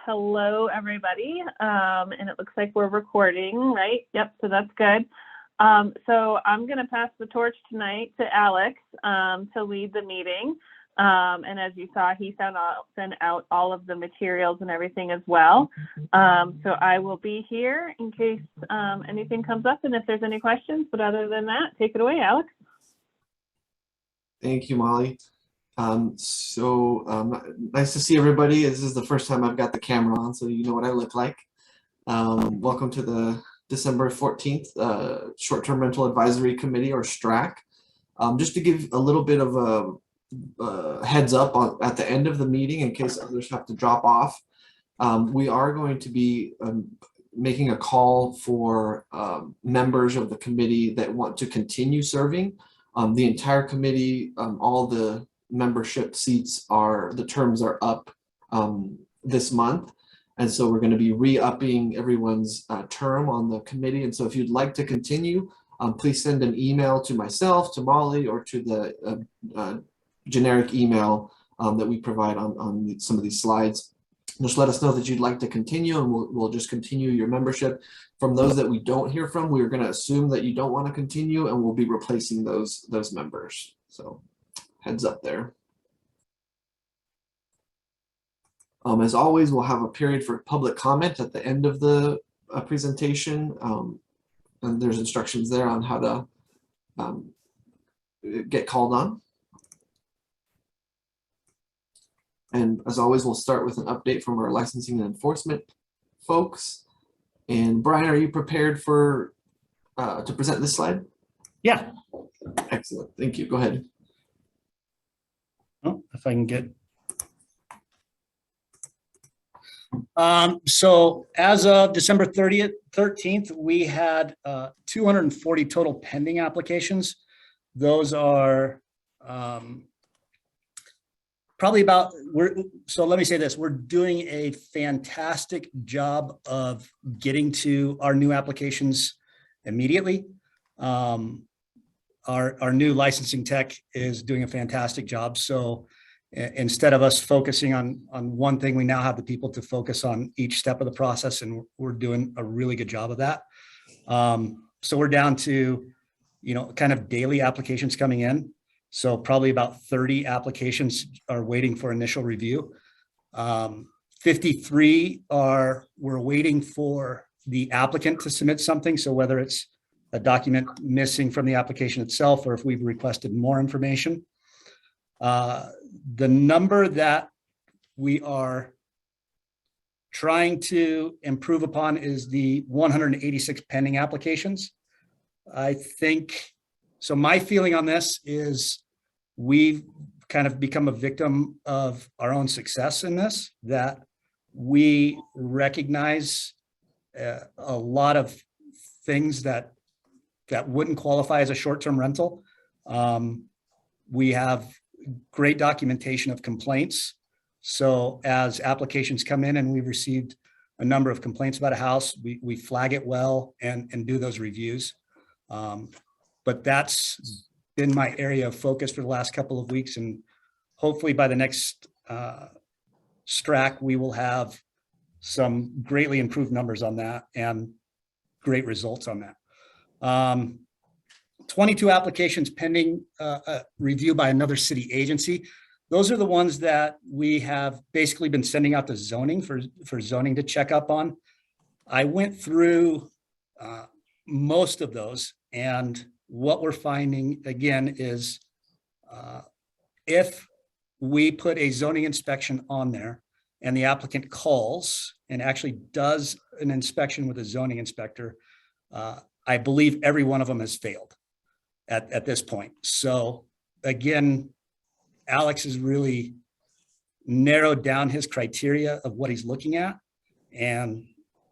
hello, everybody. And it looks like we're recording, right? Yep, so that's good. So I'm going to pass the torch tonight to Alex to lead the meeting. And as you saw, he sent out all of the materials and everything as well. So I will be here in case anything comes up and if there's any questions. But other than that, take it away, Alex. Thank you, Molly. Nice to see everybody. This is the first time I've got the camera on, so you know what I look like. Welcome to the December 14th Short-Term Rental Advisory Committee, or STRAC. Just to give a little bit of a heads up at the end of the meeting in case others have to drop off. We are going to be making a call for members of the committee that want to continue serving. The entire committee, all the membership seats the terms are up this month. And so we're going to be re-upping everyone's term on the committee. And so if you'd like to continue, please send an email to myself, to Molly, or to the generic email that we provide on some of these slides. Just let us know that you'd like to continue, and we'll just continue your membership. From those that we don't hear from, we're going to assume that you don't want to continue, and we'll be replacing those members. So heads up there. As always, we'll have a period for public comment at the end of the presentation, and there's instructions there on how to get called on. And as always, we'll start with an update from our licensing and enforcement folks. And Brian, are you prepared for to present this slide? Yeah. Excellent. Thank you. Go ahead. Oh, if I can get. So as of December 13th, we had 240 total pending applications. Those are probably about, so let me say this, we're doing a fantastic job of getting to our new applications immediately. Our new licensing tech is doing a fantastic job. So instead of us focusing on one thing, we now have the people to focus on each step of the process, and we're doing a really good job of that. So we're down to, kind of daily applications coming in. So probably about 30 applications are waiting for initial review. 53 we're waiting for the applicant to submit something. So whether it's a document missing from the application itself, or if we've requested more information. The number that we are trying to improve upon is the 186 pending applications. I think, so my feeling on this is we've kind of become a victim of our own success in this, that we recognize a lot of things that wouldn't qualify as a short-term rental. We have great documentation of complaints. So as applications come in and we've received a number of complaints about a house, we flag it well and do those reviews. But that's been my area of focus for the last couple of weeks. And hopefully by the next STRAC, we will have some greatly improved numbers on that and great results on that. 22 applications pending review by another city agency. Those are the ones that we have basically been sending out to zoning for zoning to check up on. I went through most of those, and what we're finding again is if we put a zoning inspection on there and the applicant calls and actually does an inspection with a zoning inspector, I believe every one of them has failed at this point. So again, Alex has really narrowed down his criteria of what he's looking at. And,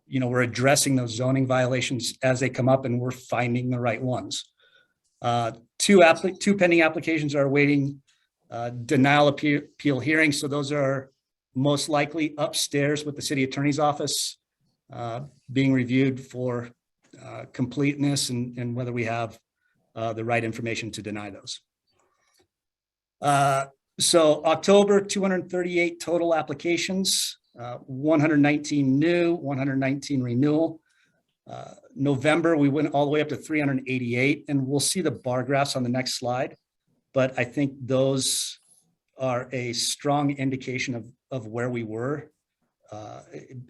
we're addressing those zoning violations as they come up, and we're finding the right ones. Two pending applications are awaiting denial appeal hearings. So those are most likely upstairs with the city attorney's office being reviewed for completeness and whether we have the right information to deny those. So October, 238 total applications. 119 new, 119 renewal. November, we went all the way up to 388, and we'll see the bar graphs on the next slide. But I think those are a strong indication of where we were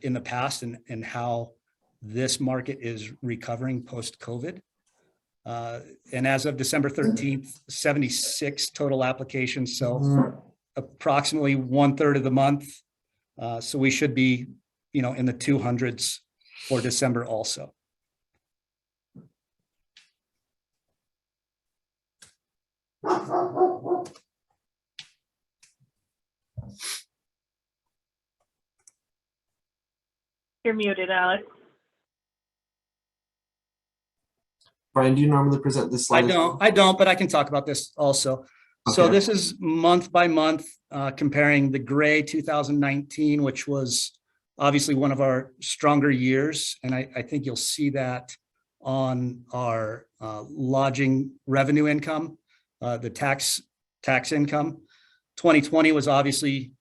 in the past and how this market is recovering post-COVID. And as of December 13th, 76 total applications. So approximately 1/3 of the month. So we should be, in the 200s for December also. You're muted, Alex. Brian, do you normally present this slide? I don't, but I can talk about this also. So Okay. this is month by month, comparing the gray 2019, which was obviously one of our stronger years. And I think you'll see that on our lodging revenue income, the tax income. 2020 was obviously,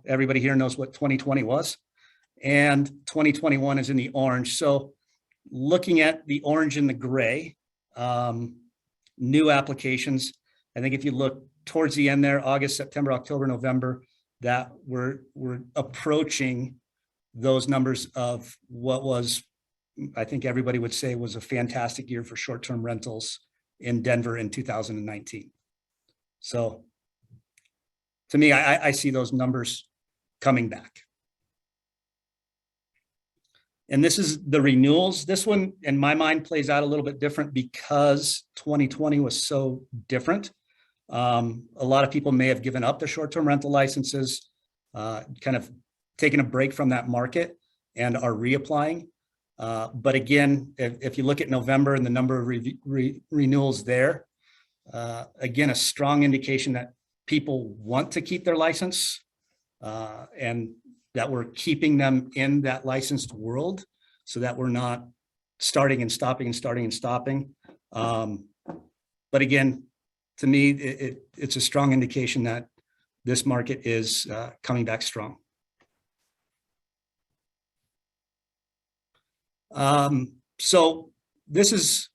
everybody here knows what 2020 was. And 2021 is in the orange. So looking at the orange and the gray, new applications, I think if you look towards the end there, August, September, October, November, that we're approaching those numbers of what was, I think everybody would say, was a fantastic year for short-term rentals in Denver in 2019. So to me, I see those numbers coming back. And this is the renewals. This one, in my mind, plays out a little bit different because 2020 was so different. A lot of people may have given up their short-term rental licenses, kind of taken a break from that market and are reapplying. But again, if you look at November and the number of renewals there, again, a strong indication that people want to keep their license and that we're keeping them in that licensed world so that we're not starting and stopping and starting and stopping. But again, to me, it's a strong indication that this market is coming back strong. So this is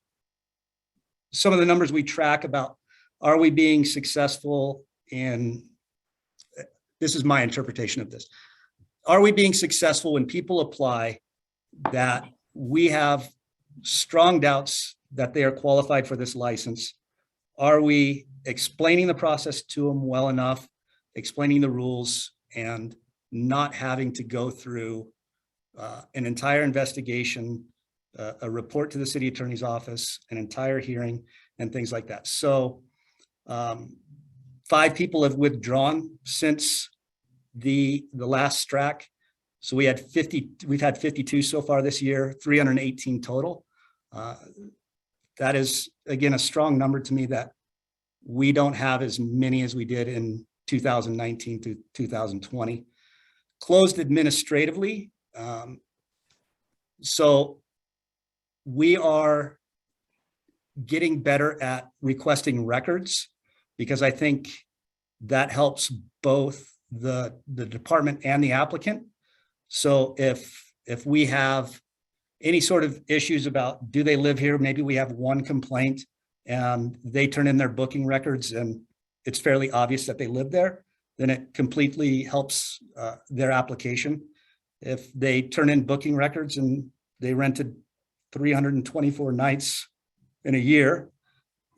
some of the numbers we track about, are we being successful in, this is my interpretation of this. Are we being successful when people apply that we have strong doubts that they are qualified for this license? Are we explaining the process to them well enough, explaining the rules, and not having to go through an entire investigation, a report to the city attorney's office, an entire hearing, and things like that? So 5 people have withdrawn since the last STRAC. So we've had 52 so far this year, 318 total. That is, again, a strong number to me that we don't have as many as we did in 2019 to 2020. Closed administratively. So we are getting better at requesting records because I think that helps both the department and the applicant. So if we have any sort of issues about, do they live here? Maybe we have one complaint and they turn in their booking records and it's fairly obvious that they live there, then it completely helps their application. If they turn in booking records and they rented 324 nights in a year,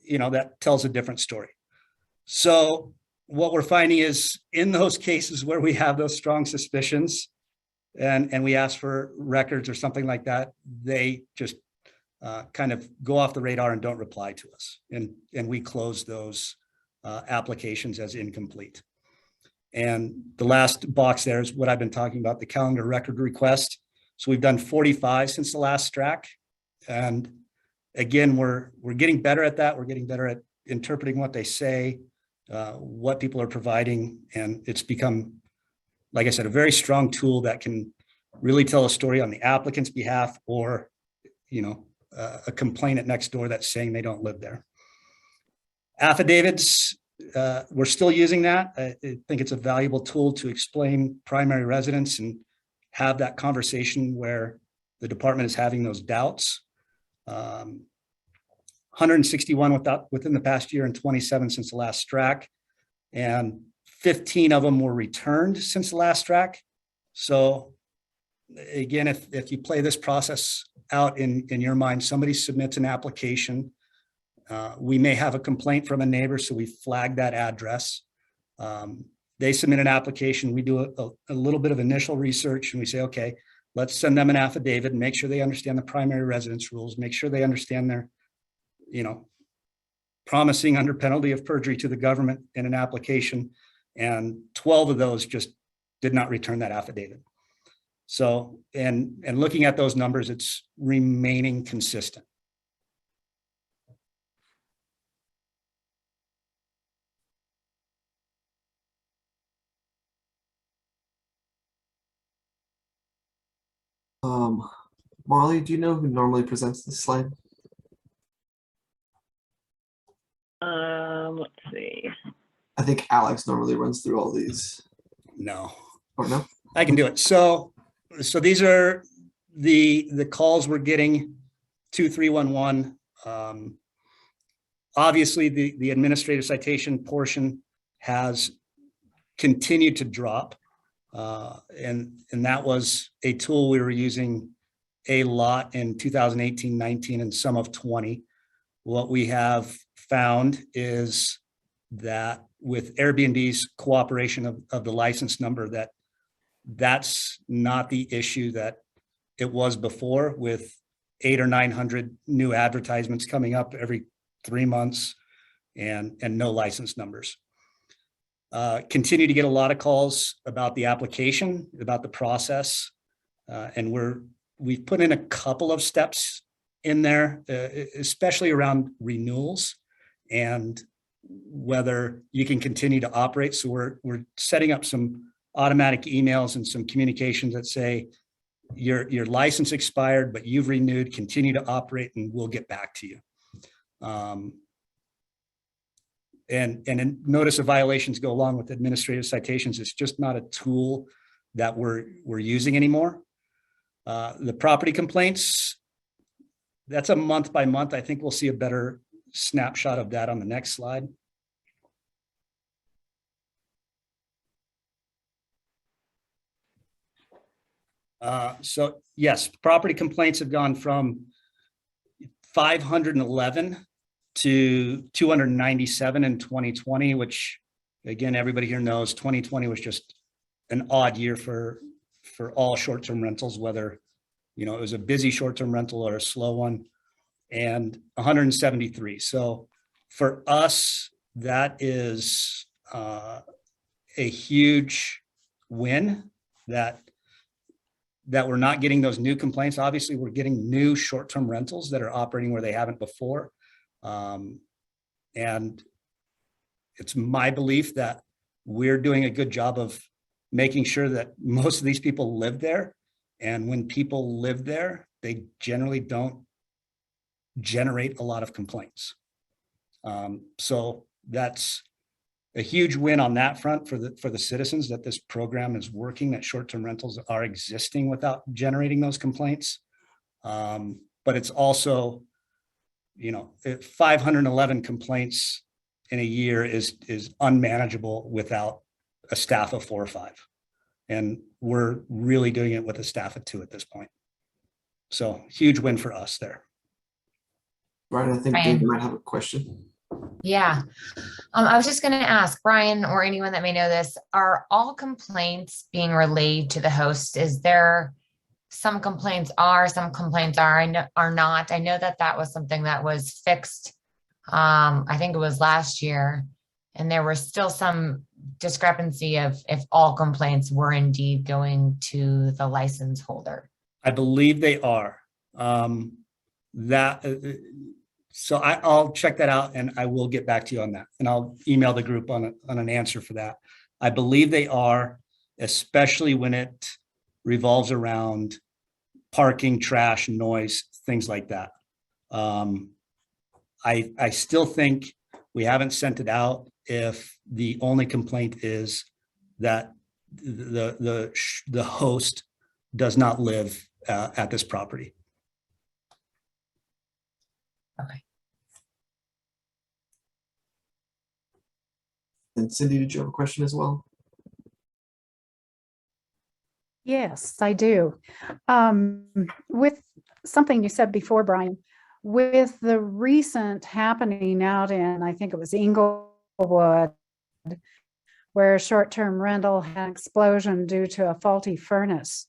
that tells a different story. So what we're finding is in those cases where we have those strong suspicions and we ask for records or something like that, they just kind of go off the radar and don't reply to us. And we close those applications as incomplete. And the last box there is what I've been talking about, the calendar record request. So we've done 45 since the last STRAC. And again, we're getting better at that. We're getting better at interpreting what they say, what people are providing. And it's become, like I said, a very strong tool that can really tell a story on the applicant's behalf or, a complainant next door that's saying they don't live there. Affidavits, we're still using that. I think it's a valuable tool to explain primary residence and have that conversation where the department is having those doubts. 161 within the past year and 27 since the last STRAC, and 15 of them were returned since the last STRAC. So again, if you play this process out in your mind, somebody submits an application. We may have a complaint from a neighbor, so we flag that address. They submit an application. We do a little bit of initial research, and we say, okay, let's send them an affidavit and make sure they understand the primary residence rules, make sure they understand their, promising under penalty of perjury to the government in an application. And 12 of those just did not return that affidavit. So, and looking at those numbers, it's remaining consistent. Molly, do you know who normally presents this slide? Let's see. I think Alex normally runs through all these. No. Or no? I can do it. So these are the calls we're getting to 311. Obviously, the administrative citation portion has continued to drop. And that was a tool we were using a lot in 2018, 19, and some of 20. What we have found is that with Airbnb's cooperation of the license number, that's not the issue that it was before, with 800 or 900 new advertisements coming up every 3 months and no license numbers. Continue to get a lot of calls about the application, about the process, and we've put in a couple of steps in there, especially around renewals and whether you can continue to operate. So we're setting up some automatic emails and some communications that say your license expired, but you've renewed, continue to operate, and we'll get back to you. And notice of violations go along with administrative citations. It's just not a tool that we're using anymore. The property complaints, that's a month by month. I think we'll see a better snapshot of that on the next slide. So yes, property complaints have gone from 511 to 297 in 2020, which again, everybody here knows 2020 was just an odd year for all short-term rentals, whether it was a busy short-term rental or a slow one, and 173. So for us, that is a huge win that we're not getting those new complaints. Obviously, we're getting new short-term rentals that are operating where they haven't before. And it's my belief that we're doing a good job of making sure that most of these people live there. And when people live there, they generally don't generate a lot of complaints. So that's a huge win on that front for the citizens, that this program is working, that short-term rentals are existing without generating those complaints. But it's also, 511 complaints in a year is unmanageable without a staff of 4 or 5. And we're really doing it with a staff of 2 at this point. So huge win for us there. Brian, I think Brian. David might have a question. Yeah. I was just going to ask Brian, or anyone that may know this, are all complaints being relayed to the host? Is there some complaints some complaints are not? I know that was something that was fixed. I think it was last year, and there was still some discrepancy of if all complaints were indeed going to the license holder. I believe they are. So I'll check that out and I will get back to you on that. And I'll email the group on an answer for that. I believe they are, especially when it revolves around parking, trash, noise, things like that. I still think we haven't sent it out if the only complaint is that the host does not live at this property. Okay. And Cindy, did you have a question as well? Yes, I do. With something you said before, Brian, with the recent happening out in, I think it was Inglewood, where a short-term rental had an explosion due to a faulty furnace.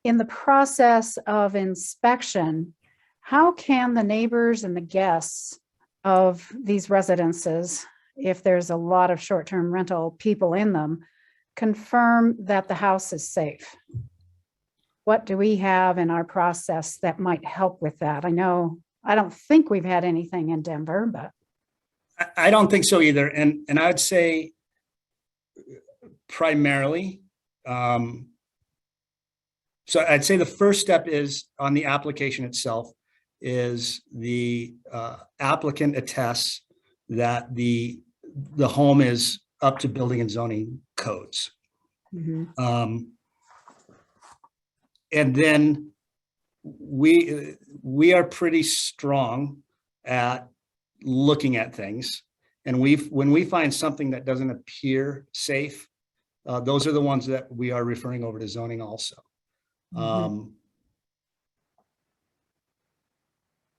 In the process of inspection, how can the neighbors and the guests of these residences, if there's a lot of short-term rental people in them, confirm that the house is safe? What do we have in our process that might help with that? I don't think we've had anything in Denver, but. I don't think so either. And I would say primarily, so I'd say the first step is on the application itself is the applicant attests that the home is up to building and zoning codes. Mm-hmm. And then we are pretty strong at looking at things. And when we find something that doesn't appear safe, those are the ones that we are referring over to zoning also. Mm-hmm.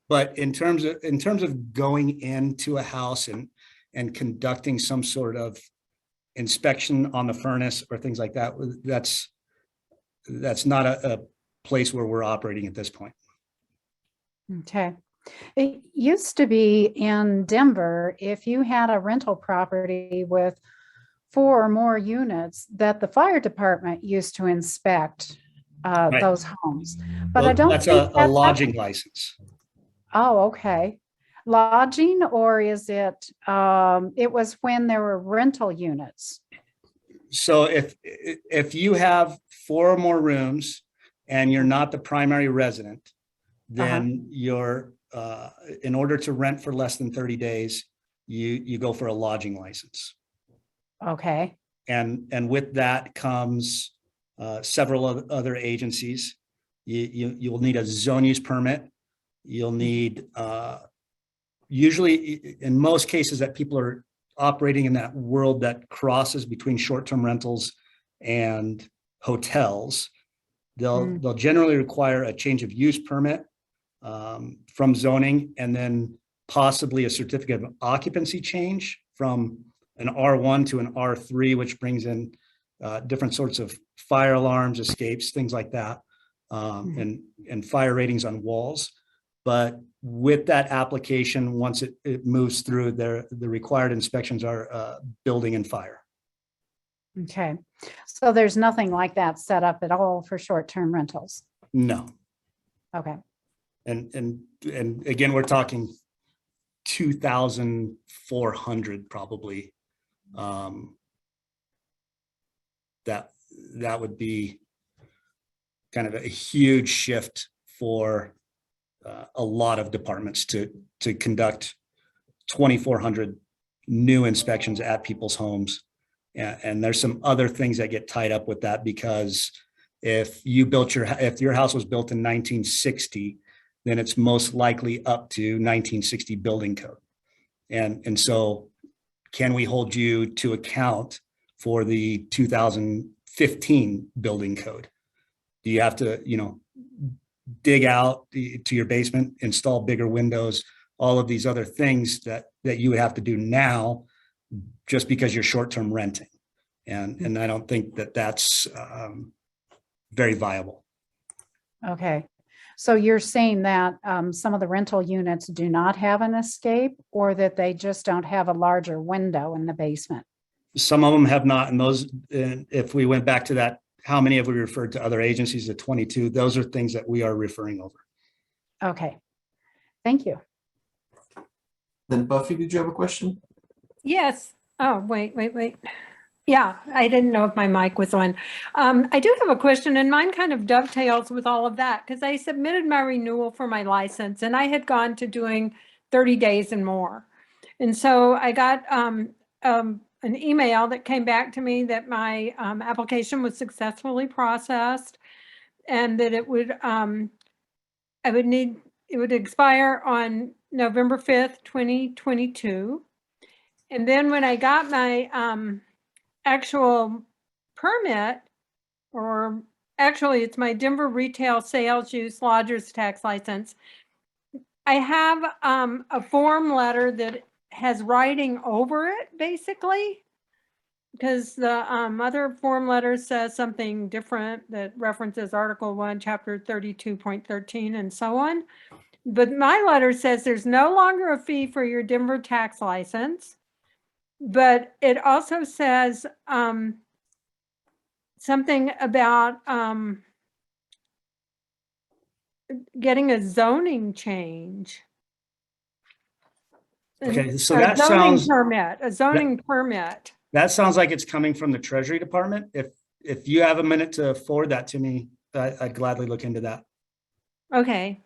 But in terms of going into a house and conducting some sort of inspection on the furnace or things like that, that's not a place where we're operating at this point. Okay. It used to be in Denver, if you had a rental property with 4 or more units, that the fire department used to inspect Right. those homes. But Well, I don't that's think a lodging license. Oh, okay. Lodging, or is it, it was when there were rental units? So if you have 4 or more rooms and you're not the primary resident, then you're in order to rent for less than 30 days, you go for a lodging license. Okay. And with that comes several other agencies. You'll need a zone use permit. You'll need usually in most cases that people are operating in that world that crosses between short-term rentals and hotels, they'll generally require a change of use permit from zoning, and then possibly a certificate of occupancy change from an R1 to an R3, which brings in different sorts of fire alarms, escapes, things like that, and fire ratings on walls. But with that application, once it moves through, the required inspections are building and fire. Okay. So there's nothing like that set up at all for short-term rentals? No. Okay. And again, we're talking 2,400 probably. That would be kind of a huge shift for a lot of departments to conduct 2,400 new inspections at people's homes. And there's some other things that get tied up with that, because if your house was built in 1960, then it's most likely up to 1960 building code. And so can we hold you to account for the 2015 building code? Do you have to, dig out to your basement, install bigger windows, all of these other things that you would have to do now just because you're short-term renting? And I don't think that that's very viable. Okay. So you're saying that some of the rental units do not have an escape, or that they just don't have a larger window in the basement? Some of them have not. And those, if we went back to that, how many have we referred to other agencies? The 22, those are things that we are referring over. Okay. Thank you. Then Buffy, did you have a question? Yes. Oh, wait. Yeah, I didn't know if my mic was on. I do have a question, and mine kind of dovetails with all of that, because I submitted my renewal for my license and I had gone to doing 30 days and more. And so I got an email that came back to me that my application was successfully processed. and that it would, it would expire on November 5th, 2022. And then when I got my actual permit, or actually it's my Denver retail sales use lodger's tax license, I have a form letter that has writing over it, basically, because the other form letter says something different that references Article 1, Chapter 32.13, and so on. But my letter says there's no longer a fee for your Denver tax license, but it also says something about getting a zoning change. Okay, so A that zoning sounds, permit, a zoning permit. that sounds like it's coming from the Treasury Department. If you have a minute to forward that to me, I'd gladly look into that. Okay,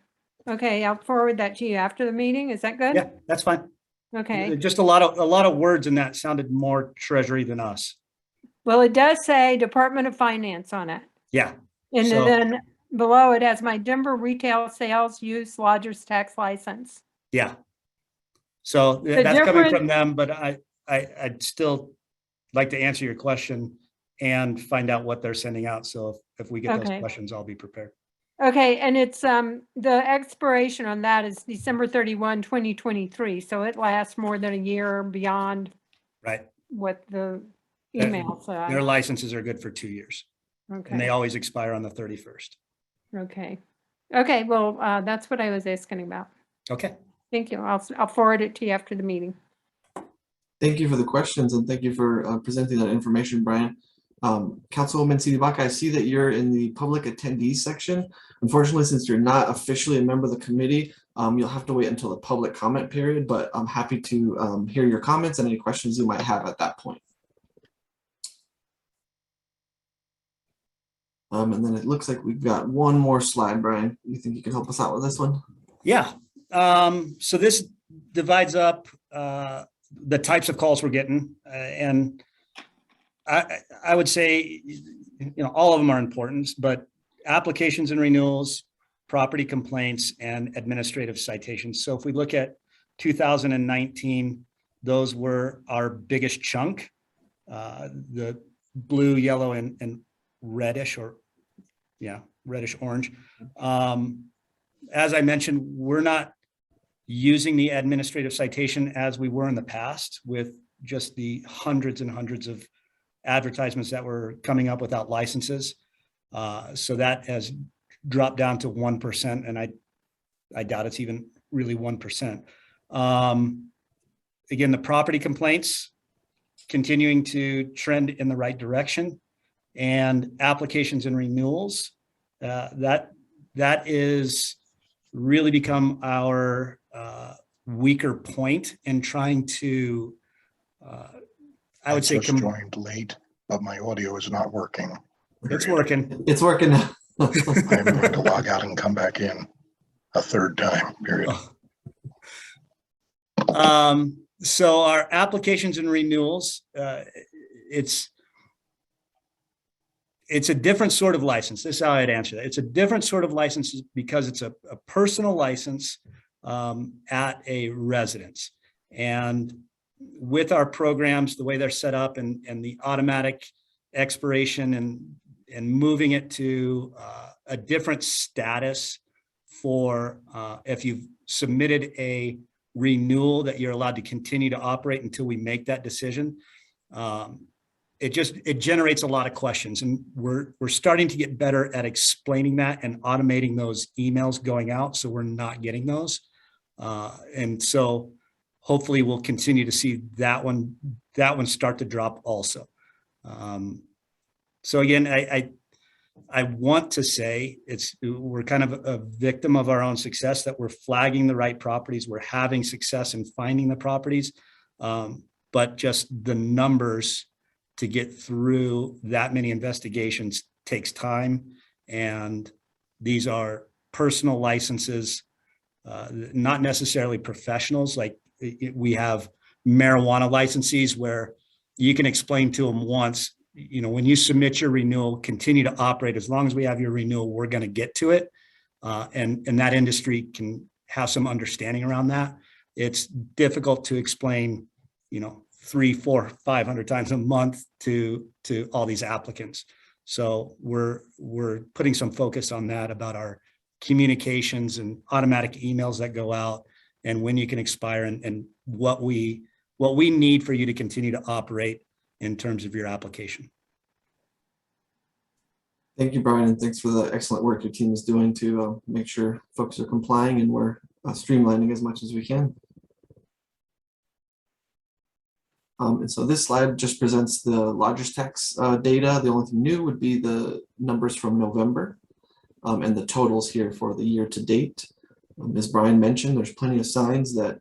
okay, I'll forward that to you after the meeting. Is that good? Yeah, that's fine. Okay, Just a lot of words in that sounded more Treasury than us. well, it does say Department of Finance on it. Yeah, And So- then below it has my Denver retail sales use lodger's tax license. yeah. So The that's coming difference- from them, but I'd still like to answer your question and find out what they're sending out. So if we get those Okay. questions, I'll be prepared. Okay, and it's the expiration on that is December 31, 2023. So it lasts more than a year beyond Right. what the Their- email said. Their licenses are good for 2 years and they Okay, always expire on the 31st. okay. Okay, well, that's what I was asking about. Okay. Thank you. I'll forward it to you after the meeting. Thank you for the questions and thank you for presenting that information, Brian. Councilwoman Sivaka, I see that you're in the public attendees section. Unfortunately, since you're not officially a member of the committee, you'll have to wait until the public comment period, but I'm happy to hear your comments and any questions you might have at that point. And then it looks like we've got one more slide, Brian. You think you can help us out with this one? Yeah. So this divides up the types of calls we're getting. And I would say, all of them are important, but applications and renewals, property complaints, and administrative citations. So if we look at 2019, those were our biggest chunk. The blue, yellow, and reddish, or reddish orange. As I mentioned, we're not using the administrative citation as we were in the past with just the hundreds and hundreds of advertisements that were coming up without licenses. So that has dropped down to 1%, and I doubt it's even really 1%. Again, the property complaints continuing to trend in the right direction, and applications and renewals, that is really become our weaker point in trying to, I would say, just joined late, but my audio is not working. it's working. It's working now. I'm going to log out and come back in a third time, period. So our applications and renewals, it's a different sort of license. This is how I'd answer that. It's a different sort of license because it's a personal license at a residence. And with our programs, the way they're set up and the automatic expiration and moving it to a different status for if you've submitted a renewal that you're allowed to continue to operate until we make that decision. It generates a lot of questions, and we're starting to get better at explaining that and automating those emails going out, so we're not getting those. And so hopefully we'll continue to see that one start to drop also. So again, I want to say we're kind of a victim of our own success, that we're flagging the right properties, we're having success in finding the properties, but just the numbers to get through that many investigations takes time. And these are personal licenses, not necessarily professionals. Like we have marijuana licensees where you can explain to them once, when you submit your renewal, continue to operate. As long as we have your renewal, we're going to get to it. And that industry can have some understanding around that. It's difficult to explain, 300, 400, 500 times a month to all these applicants. So we're putting some focus on that about our communications and automatic emails that go out and when you can expire and what we need for you to continue to operate in terms of your application. Thank you, Brian, and thanks for the excellent work your team is doing to make sure folks are complying and we're streamlining as much as we can. And so this slide just presents the lodgers tax data. The only thing new would be the numbers from November and the totals here for the year to date. As Brian mentioned, there's plenty of signs that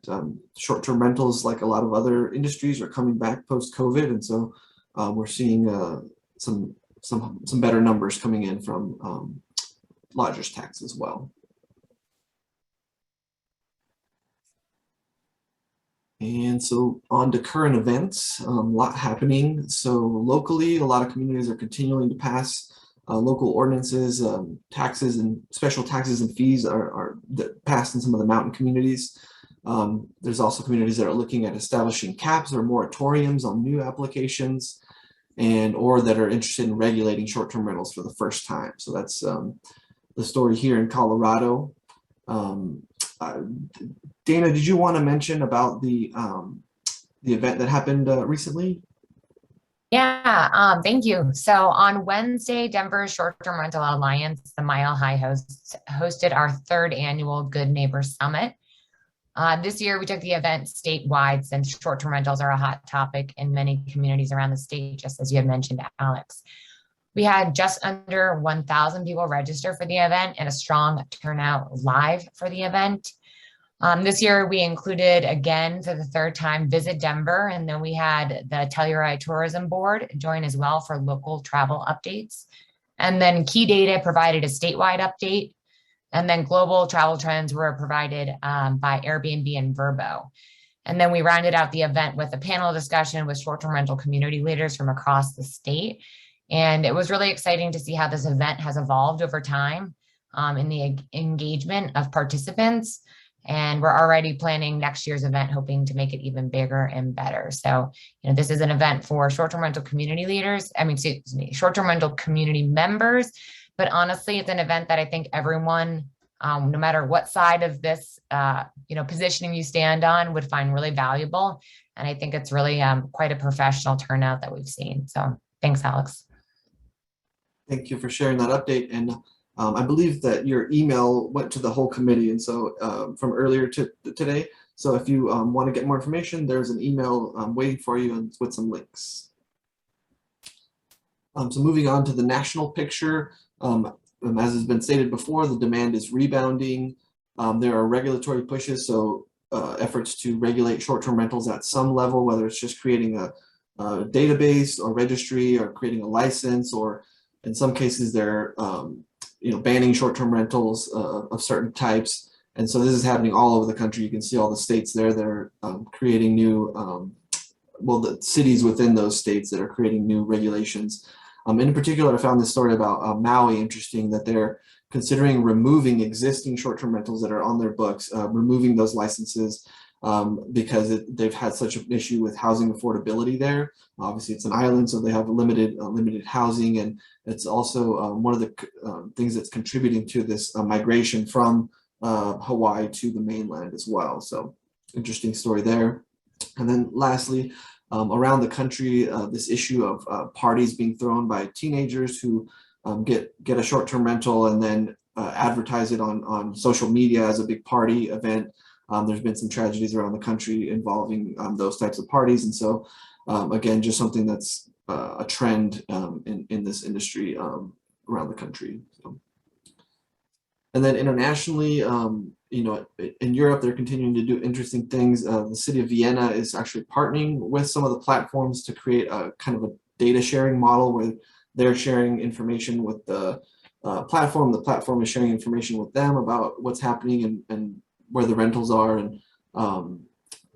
short-term rentals, like a lot of other industries, are coming back post-COVID, and so we're seeing some better numbers coming in from lodgers tax as well. And so on to current events, a lot happening. So locally, a lot of communities are continuing to pass local ordinances, taxes and special taxes and fees are passed in some of the mountain communities. There's also communities that are looking at establishing caps or moratoriums on new applications or that are interested in regulating short-term rentals for the first time. So that's the story here in Colorado. Dana, did you want to mention about the event that happened recently? Yeah, thank you. So on Wednesday, Denver Short-Term Rental Alliance, the Mile High hosted our third annual Good Neighbor Summit. This year, we took the event statewide since short-term rentals are a hot topic in many communities around the state, just as you had mentioned, Alex. We had just under 1,000 people register for the event and a strong turnout live for the event. This year, we included, again, for the third time, Visit Denver, and then we had the Telluride Tourism Board join as well for local travel updates. And then Key Data provided a statewide update, and then global travel trends were provided by Airbnb and Vrbo. And then we rounded out the event with a panel discussion with short-term rental community leaders from across the state. And it was really exciting to see how this event has evolved over time in the engagement of participants. And we're already planning next year's event, hoping to make it even bigger and better. So, this is an event for short-term rental community leaders, excuse me, short-term rental community members. But honestly, it's an event that I think everyone, no matter what side of this, positioning you stand on, would find really valuable. And I think it's really quite a professional turnout that we've seen. So thanks, Alex. Thank you for sharing that update. And I believe that your email went to the whole committee, and so from earlier today. So if you want to get more information, there's an email waiting for you and with some links. So moving on to the national picture, as has been stated before, the demand is rebounding. There are regulatory pushes, so efforts to regulate short-term rentals at some level, whether it's just creating a database or registry or creating a license, or in some cases they're banning short-term rentals of certain types. And so this is happening all over the country. You can see all the states there that are creating new, the cities within those states that are creating new regulations. In particular, I found this story about Maui interesting, that they're considering removing existing short-term rentals that are on their books, removing those licenses because they've had such an issue with housing affordability there. Obviously, it's an island, so they have limited housing, and it's also one of the things that's contributing to this migration from Hawaii to the mainland as well. So interesting story there. And then lastly, around the country, this issue of parties being thrown by teenagers who get a short-term rental and then advertise it on social media as a big party event. There's been some tragedies around the country involving those types of parties. And so again, just something that's a trend in this industry around the country. So. And then internationally, in Europe, they're continuing to do interesting things. The city of Vienna is actually partnering with some of the platforms to create a kind of a data sharing model where they're sharing information with the platform. The platform is sharing information with them about what's happening and where the rentals are and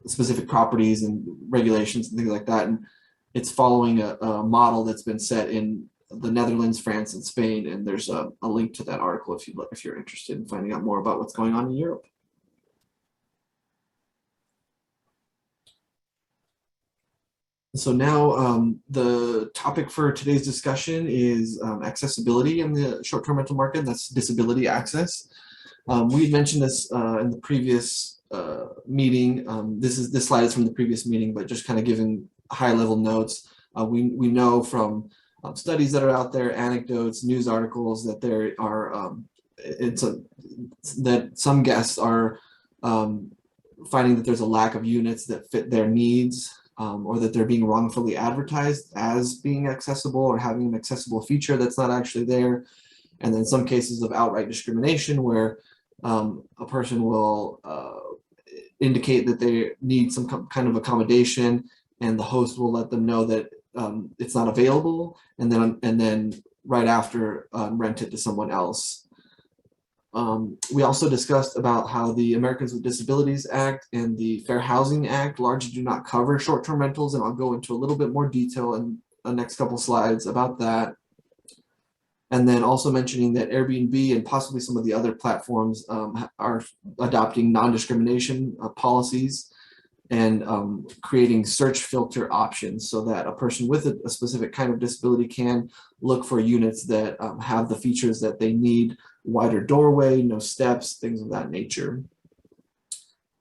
specific properties and regulations and things like that. And it's following a model that's been set in the Netherlands, France, and Spain. And there's a link to that article if you're interested in finding out more about what's going on in Europe. So now the topic for today's discussion is accessibility in the short-term rental market. That's disability access. We had mentioned this in the previous meeting. This slide is from the previous meeting, but just kind of giving high-level notes. We know from studies that are out there, anecdotes, news articles, that there are that some guests are finding that there's a lack of units that fit their needs. Or that they're being wrongfully advertised as being accessible or having an accessible feature that's not actually there. And then some cases of outright discrimination where a person will indicate that they need some kind of accommodation, and the host will let them know that it's not available, and then right after rent it to someone else. We also discussed about how the Americans with Disabilities Act and the Fair Housing Act largely do not cover short-term rentals, and I'll go into a little bit more detail in the next couple slides about that. And then also mentioning that Airbnb and possibly some of the other platforms are adopting non-discrimination policies and creating search filter options so that a person with a specific kind of disability can look for units that have the features that they need: wider doorway, no steps, things of that nature.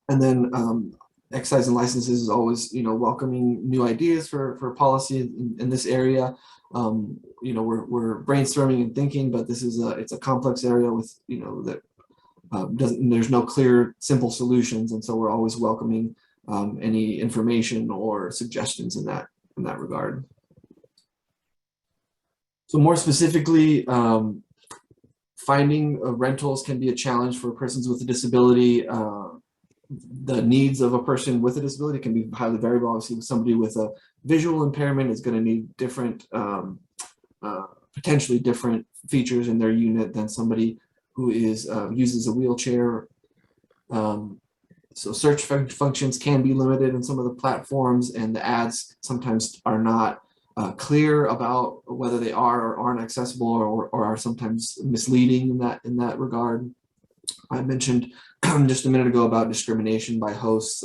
And then excise and licenses is always, welcoming new ideas for policy in this area. We're brainstorming and thinking, but this is it's a complex area with, that there's no clear, simple solutions. And so we're always welcoming any information or suggestions in that regard. So more specifically, finding rentals can be a challenge for persons with a disability. The needs of a person with a disability can be highly variable. Obviously, somebody with a visual impairment is going to need different, potentially different features in their unit than somebody who is uses a wheelchair. So search functions can be limited in some of the platforms, and the ads sometimes are not clear about whether they are or aren't accessible, or are sometimes misleading in that regard. I mentioned just a minute ago about discrimination by hosts.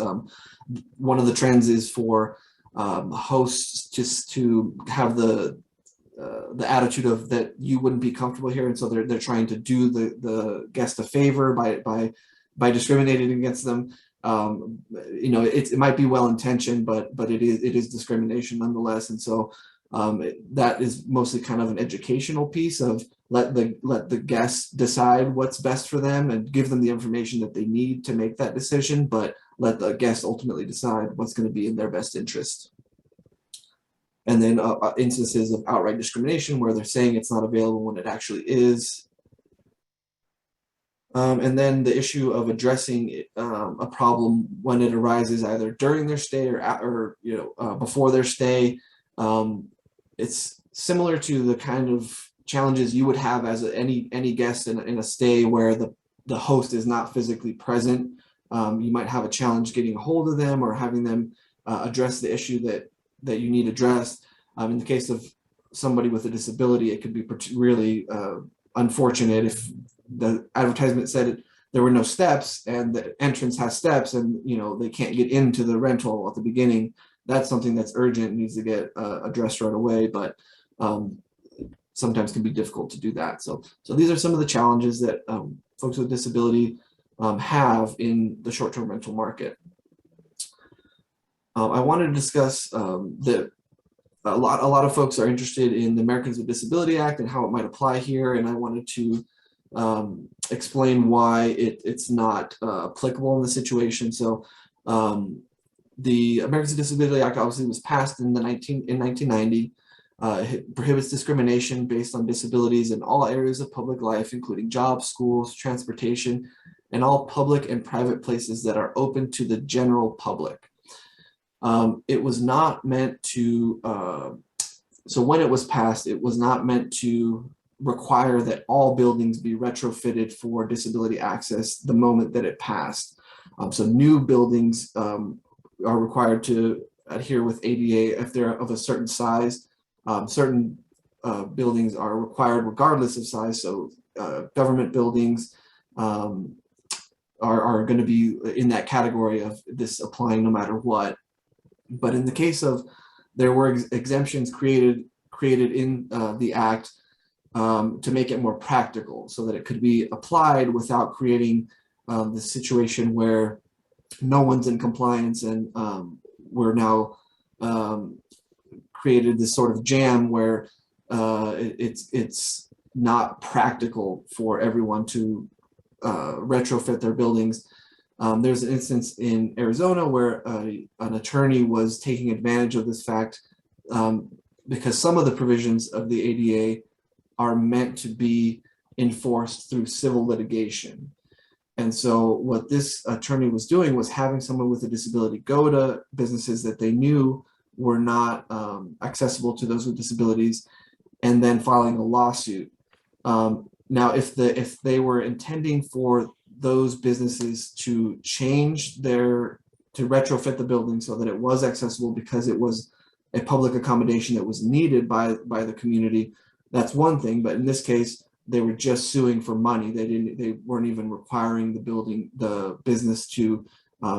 One of the trends is for hosts just to have the attitude of that you wouldn't be comfortable here, and so they're trying to do the guest a favor by discriminating against them. It might be well intentioned, but it is discrimination nonetheless. And so that is mostly kind of an educational piece of let the guests decide what's best for them and give them the information that they need to make that decision, but let the guests ultimately decide what's going to be in their best interest. And then instances of outright discrimination where they're saying it's not available when it actually is. And then the issue of addressing a problem when it arises either during their stay or before their stay. It's similar to the kind of challenges you would have as any guest in a stay where the host is not physically present. You might have a challenge getting a hold of them or having them address the issue that you need addressed. In the case of somebody with a disability, it could be really unfortunate if the advertisement said there were no steps and the entrance has steps, and they can't get into the rental at the beginning. That's something that's urgent, needs to get addressed right away, but sometimes can be difficult to do that. So these are some of the challenges that folks with disability have in the short-term rental market. I wanted to discuss that a lot of folks are interested in the Americans with Disability Act and how it might apply here, and I wanted to explain why it's not applicable in the situation. So the Americans with Disability Act obviously was passed in 1990. It prohibits discrimination based on disabilities in all areas of public life, including jobs, schools, transportation, and all public and private places that are open to the general public. It was not meant to, so when it was passed, it was not meant to require that all buildings be retrofitted for disability access the moment that it passed. So new buildings are required to adhere with ADA if they're of a certain size. Certain buildings are required regardless of size. So government buildings are going to be in that category of this applying no matter what. But in the case of, there were exemptions created in the act to make it more practical so that it could be applied without creating the situation where no one's in compliance, and we're now created this sort of jam where it's not practical for everyone to retrofit their buildings. There's an instance in Arizona where an attorney was taking advantage of this fact because some of the provisions of the ADA are meant to be enforced through civil litigation. And so what this attorney was doing was having someone with a disability go to businesses that they knew were not accessible to those with disabilities, and then filing a lawsuit. Now, if they were intending for those businesses to retrofit the building so that it was accessible because it was a public accommodation that was needed by the community, that's one thing. But in this case, they were just suing for money. They weren't even requiring the business to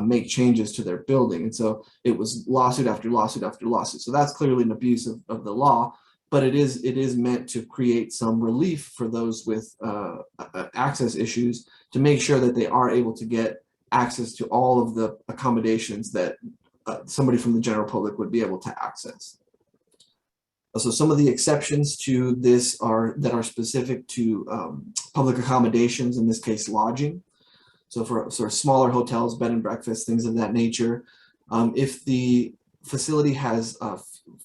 make changes to their building. And so it was lawsuit after lawsuit after lawsuit. So that's clearly an abuse of the law, but it is meant to create some relief for those with access issues, to make sure that they are able to get access to all of the accommodations that somebody from the general public would be able to access. So some of the exceptions to this are specific to public accommodations, in this case lodging. So for sort of smaller hotels, bed and breakfast, things of that nature, if the facility has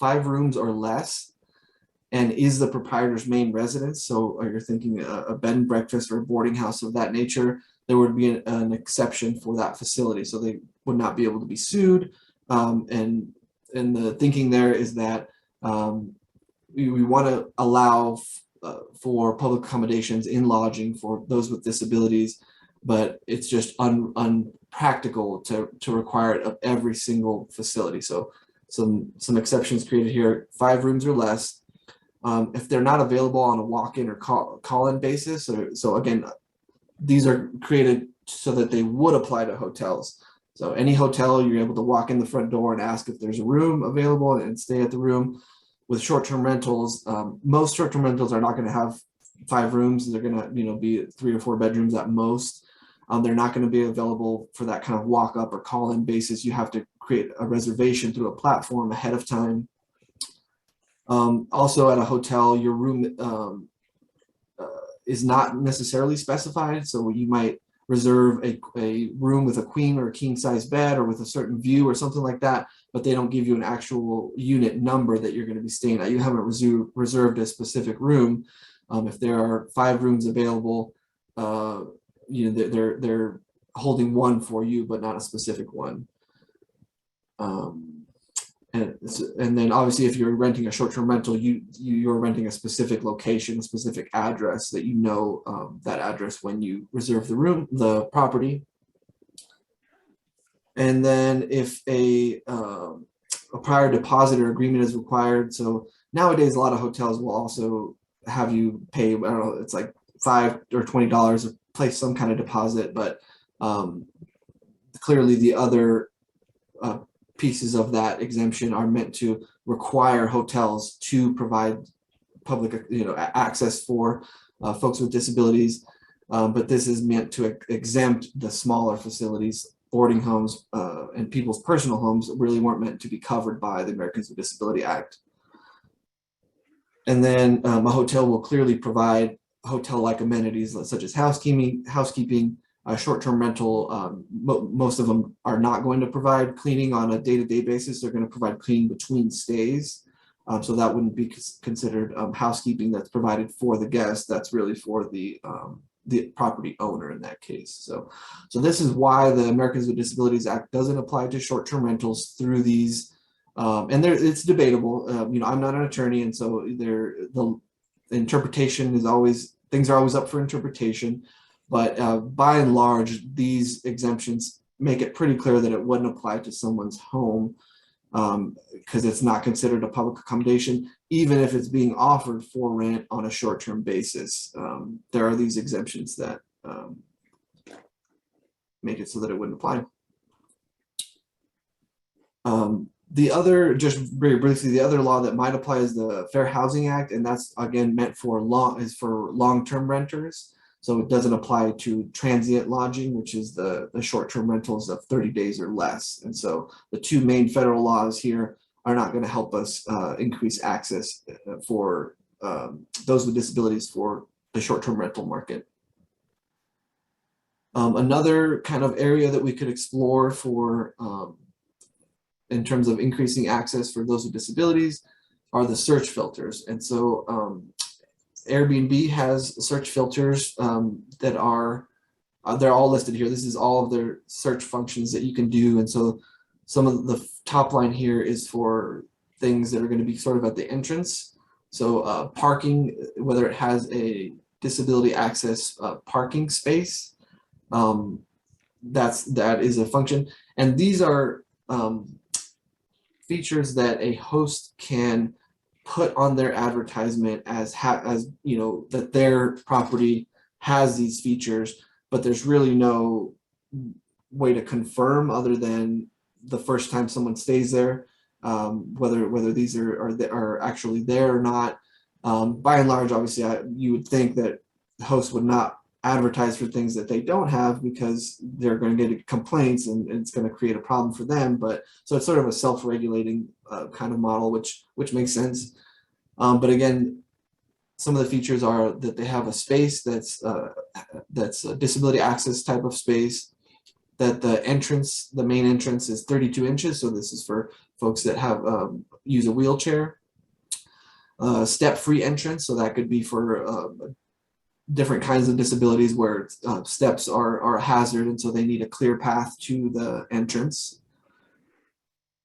5 rooms or less and is the proprietor's main residence, so you're thinking a bed and breakfast or a boarding house of that nature, there would be an exception for that facility. So they would not be able to be sued. And the thinking there is that we want to allow for public accommodations in lodging for those with disabilities, but it's just unpractical to require it of every single facility. So some exceptions created here: 5 rooms or less. If they're not available on a walk-in or call-in basis, so again, these are created so that they would apply to hotels. So any hotel, you're able to walk in the front door and ask if there's a room available and stay at the room. With short-term rentals, most short-term rentals are not going to have 5 rooms. They're going to, be 3 or 4 bedrooms at most. They're not going to be available for that kind of walk-up or call-in basis. You have to create a reservation through a platform ahead of time. Also, at a hotel, your room is not necessarily specified. So you might reserve a room with a queen or a king size bed or with a certain view or something like that, but they don't give you an actual unit number that you're going to be staying at. You haven't reserved a specific room. If there are 5 rooms available, they're holding one for you, but not a specific one. And then obviously, if you're renting a short-term rental, you're renting a specific location, a specific address that that address when you reserve the property. And then if a prior deposit or agreement is required, so nowadays a lot of hotels will also have you pay, I don't know, it's like $5 or $20 to place some kind of deposit, but clearly the other pieces of that exemption are meant to require hotels to provide public, access for folks with disabilities. But this is meant to exempt the smaller facilities. Boarding homes and people's personal homes really weren't meant to be covered by the Americans with Disability Act. And then a hotel will clearly provide hotel-like amenities such as housekeeping, short-term rental. Most of them are not going to provide cleaning on a day-to-day basis. They're going to provide cleaning between stays. So that wouldn't be considered housekeeping that's provided for the guest. That's really for the property owner in that case. So this is why the Americans with Disabilities Act doesn't apply to short-term rentals through these. And it's debatable. I'm not an attorney, and so the interpretation is things are always up for interpretation. But by and large, these exemptions make it pretty clear that it wouldn't apply to someone's home. because it's not considered a public accommodation, even if it's being offered for rent on a short-term basis. There are these exemptions that make it so that it wouldn't apply. The other, just very briefly, the other law that might apply is the Fair Housing Act, and that's again meant for long-term renters. So it doesn't apply to transient lodging, which is the short-term rentals of 30 days or less. And so the two main federal laws here are not going to help us increase access for those with disabilities for the short-term rental market. Another kind of area that we could explore for in terms of increasing access for those with disabilities are the search filters. And so Airbnb has search filters that are, they're all listed here. This is all of their search functions that you can do. And so some of the top line here is for things that are going to be sort of at the entrance. So parking, whether it has a disability access parking space, that is a function. And these are features that a host can put on their advertisement as you know, that their property has these features, but there's really no way to confirm other than the first time someone stays there, whether these are actually there or not. By and large, obviously, you would think that hosts would not advertise for things that they don't have because they're going to get complaints and it's going to create a problem for them. But so it's sort of a self-regulating kind of model, which makes sense. But again, some of the features are that they have a space that's a disability access type of space, that the main entrance is 32 inches. So this is for folks that have use a wheelchair. Step-free entrance, so that could be for different kinds of disabilities where steps are a hazard, and so they need a clear path to the entrance.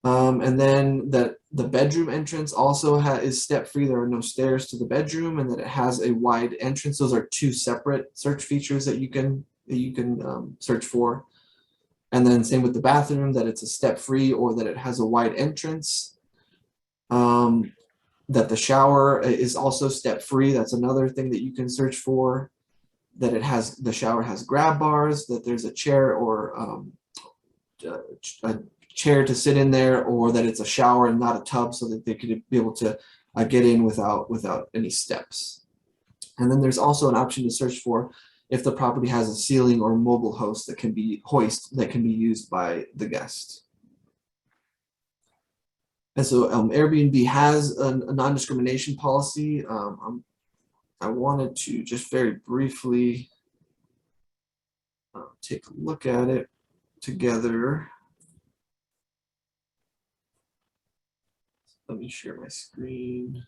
And then that the bedroom entrance also is step-free. There are no stairs to the bedroom, and that it has a wide entrance. Those are two separate search features that you can search for. And then same with the bathroom, that it's a step-free or that it has a wide entrance. That the shower is also step-free. That's another thing that you can search for. That the shower has grab bars, that there's a chair or a chair to sit in there, or that it's a shower and not a tub, so that they could be able to get in without any steps. And then there's also an option to search for if the property has a ceiling or mobile hoist that can be used by the guest. And so Airbnb has a non-discrimination policy. I wanted to just very briefly take a look at it together. Let me share my screen.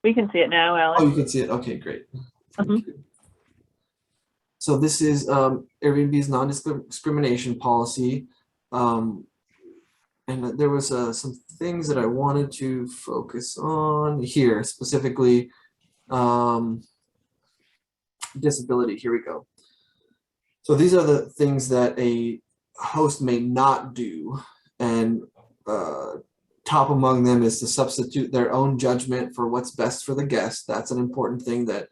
We can see it now, Alex. Oh, you can see it. Okay, great. Thank you. So this is Airbnb's non-discrimination policy. And there was some things that I wanted to focus on here, specifically disability. Here we go. So these are the things that a host may not do. And top among them is to substitute their own judgment for what's best for the guest. That's an important thing that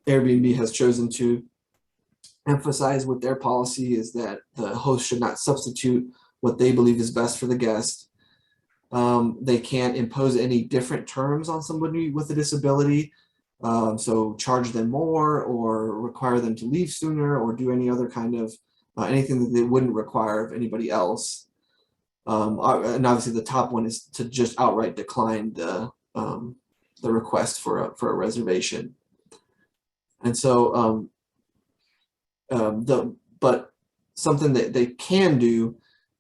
Airbnb has chosen to emphasize with their policy, is that the host should not substitute what they believe is best for the guest. They can't impose any different terms on somebody with a disability. So charge them more or require them to leave sooner or do any other kind of anything that they wouldn't require of anybody else. And obviously the top one is to just outright decline the request for a reservation. And so, but something that they can do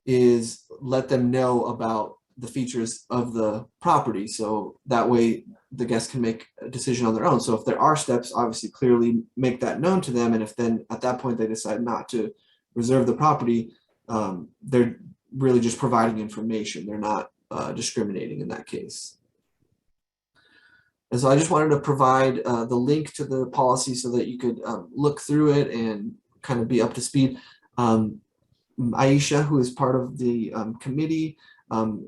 is let them know about the features of the property. So that way the guests can make a decision on their own. So if there are steps, obviously clearly make that known to them. And if then at that point they decide not to reserve the property, they're really just providing information. They're not discriminating in that case. And so I just wanted to provide the link to the policy so that you could look through it and kind of be up to speed. Aisha, who is part of the committee,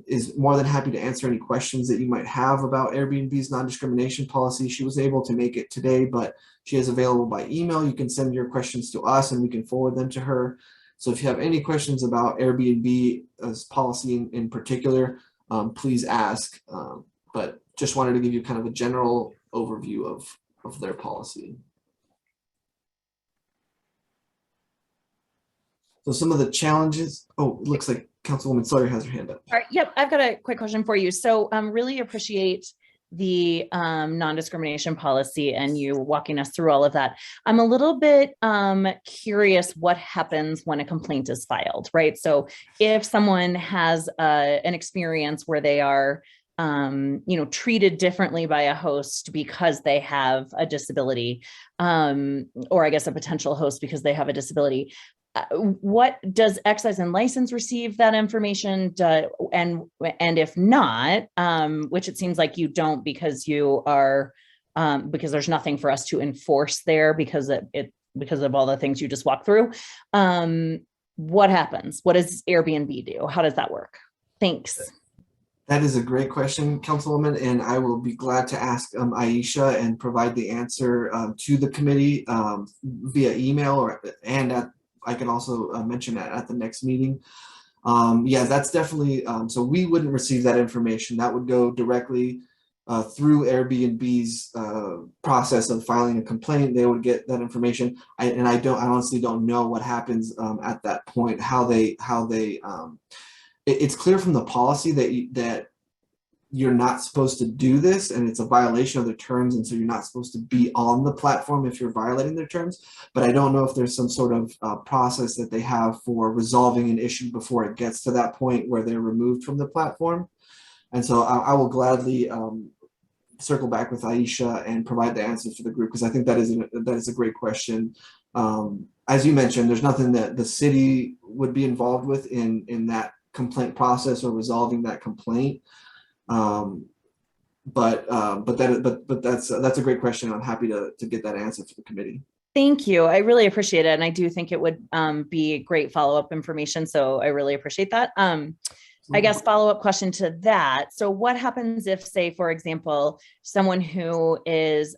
is more than happy to answer any questions that you might have about Airbnb's non-discrimination policy. She was able to make it today, but she is available by email. You can send your questions to us and we can forward them to her. So if you have any questions about Airbnb's policy in particular, please ask. But just wanted to give you kind of a general overview of their policy. So some of the challenges, oh, it looks like Councilwoman Sawyer has her hand up. All right, yep, I've got a quick question for you. So really appreciate the non-discrimination policy and you walking us through all of that. I'm a little bit curious what happens when a complaint is filed, right? So if someone has an experience where they are treated differently by a host because they have a disability, or I guess a potential host because they have a disability, what does excise and license receive that information? And if not, which it seems like you don't because you are, because there's nothing for us to enforce there because of all the things you just walked through. What happens? What does Airbnb do? How does that work? Thanks. That is a great question, Councilwoman, and I will be glad to ask Aisha and provide the answer to the committee via email I can also mention that at the next meeting. Yeah, that's definitely, so we wouldn't receive that information. That would go directly through Airbnb's process of filing a complaint. They would get that information. I honestly don't know what happens at that point, it's clear from the policy that you're not supposed to do this and it's a violation of their terms. And so you're not supposed to be on the platform if you're violating their terms. But I don't know if there's some sort of process that they have for resolving an issue before it gets to that point where they're removed from the platform. And so I will gladly circle back with Aisha and provide the answer for the group because I think that is a great question. As you mentioned, there's nothing that the city would be involved with in that complaint process or resolving that complaint. But that's a great question. I'm happy to get that answer for the committee. Thank you. I really appreciate it. And I do think it would be great follow-up information. So I really appreciate that. I guess follow-up question to that. So what happens if, say, for example, someone who is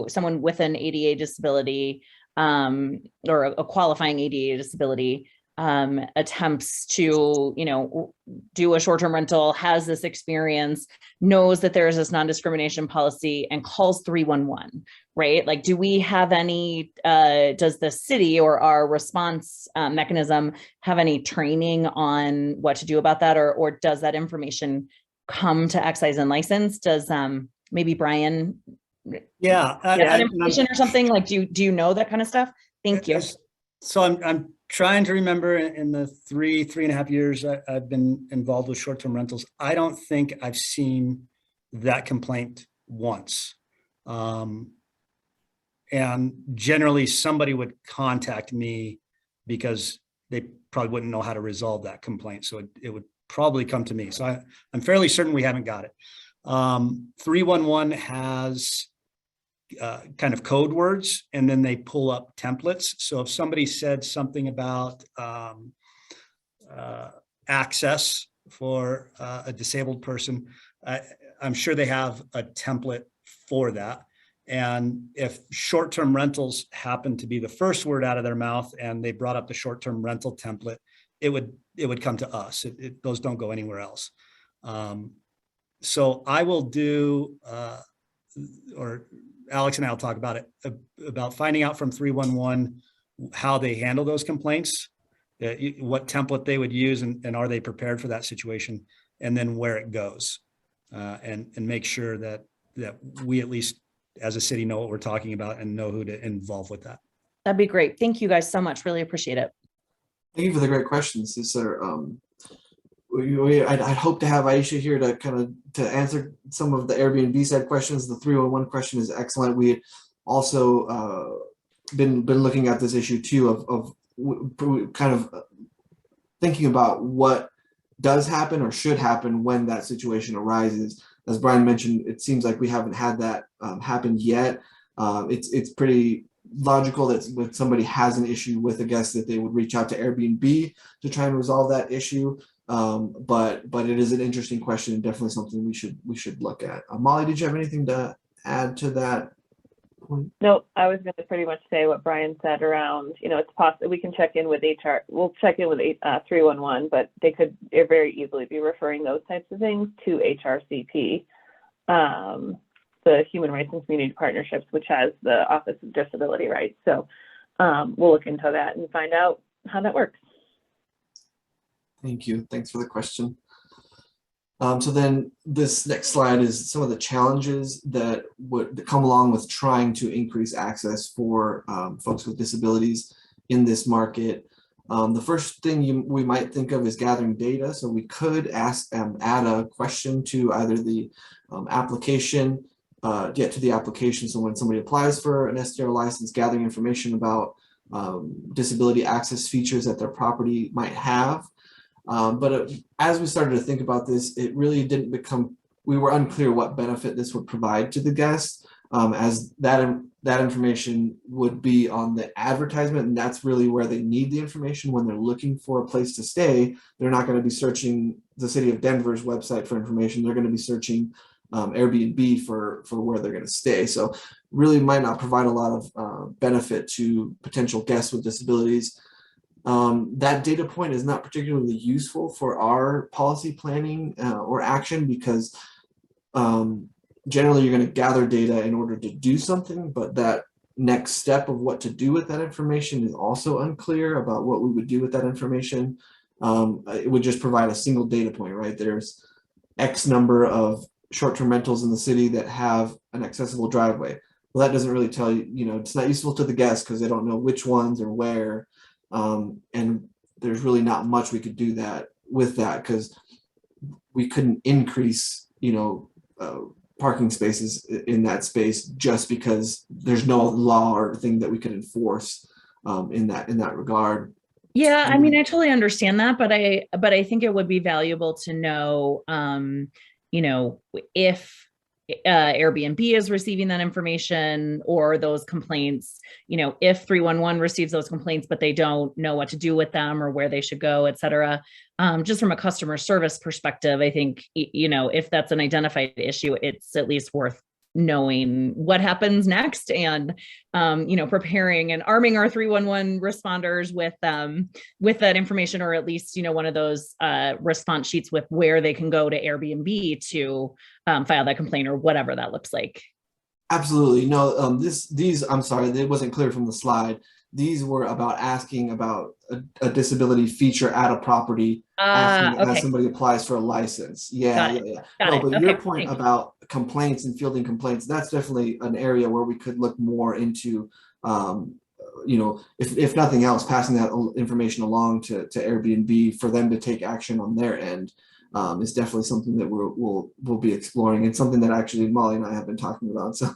someone with an ADA disability or a qualifying ADA disability attempts to, do a short-term rental, has this experience, knows that there is this non-discrimination policy and calls 311, right? Like, do we have any, does the city or our response mechanism have any training on what to do about that? Or does that information come to excise and license? Does maybe Brian Yeah. that information or something? Like, do you know that kind of stuff? Thank you. So I'm trying to remember in the three and a half years I've been involved with short-term rentals. I don't think I've seen that complaint once. And generally somebody would contact me because they probably wouldn't know how to resolve that complaint. So it would probably come to me. So I'm fairly certain we haven't got it. 311 has kind of code words, and then they pull up templates. So if somebody said something about access for a disabled person, I'm sure they have a template for that. And if short-term rentals happen to be the first word out of their mouth and they brought up the short-term rental template, it would come to us. Those don't go anywhere else. So I will do, or Alex and I will talk about it, about finding out from 311 how they handle those complaints, what template they would use, and are they prepared for that situation, and then where it goes, and make sure that we at least as a city know what we're talking about and know who to involve with that. That'd be great. Thank you guys so much. Really appreciate it. Thank you for the great questions. I'd hope to have Aisha here to answer some of the Airbnb side questions. The 311 question is excellent. We also been looking at this issue too of kind of thinking about what does happen or should happen when that situation arises. as Brian mentioned, it seems like we haven't had that happen yet. It's pretty logical that when somebody has an issue with a guest that they would reach out to Airbnb to try and resolve that issue. But it is an interesting question and definitely something we should look at. Molly, did you have anything to add to that point? Nope, I was going to pretty much say what Brian said around, it's possible we can check in with HR. We'll check in with 311, but they could very easily be referring those types of things to HRCP, the Human Rights and Community Partnerships, which has the Office of Disability Rights. So we'll look into that and find out how that works. Thank you. Thanks for the question. So then this next slide is some of the challenges that would come along with trying to increase access for folks with disabilities in this market. The first thing we might think of is gathering data. So we could add a question to either the application, get to the application. So when somebody applies for an SDR license, gathering information about disability access features that their property might have. But as we started to think about this, it really didn't we were unclear what benefit this would provide to the guests, as that information would be on the advertisement, and that's really where they need the information when they're looking for a place to stay. They're not going to be searching the city of Denver's website for information. They're going to be searching Airbnb for where they're going to stay. So really might not provide a lot of benefit to potential guests with disabilities. That data point is not particularly useful for our policy planning or action, because generally you're going to gather data in order to do something, but that next step of what to do with that information is also unclear about what we would do with that information. It would just provide a single data point, right? There's X number of short-term rentals in the city that have an accessible driveway. Well, that doesn't really tell you, it's not useful to the guests because they don't know which ones or where. And there's really not much we could do with that because we couldn't increase, parking spaces in that space just because there's no law or thing that we could enforce in that regard. Yeah, I mean, I totally understand that, but I think it would be valuable to know, if Airbnb is receiving that information or those complaints, if 311 receives those complaints, but they don't know what to do with them or where they should go, et cetera. Just from a customer service perspective, I think, if that's an identified issue, it's at least worth knowing what happens next and, preparing and arming our 311 responders with that information, or at least, one of those response sheets with where they can go to Airbnb to file that complaint or whatever that looks like. Absolutely. No, these, I'm sorry, it wasn't clear from the slide. These were about asking about a disability feature at a property as somebody applies for a license. Yeah. But your point about complaints and fielding complaints, that's definitely an area where we could look more into, if nothing else, passing that information along to Airbnb for them to take action on their end. Is definitely something that we'll be exploring, and something that actually Molly and I have been talking about. So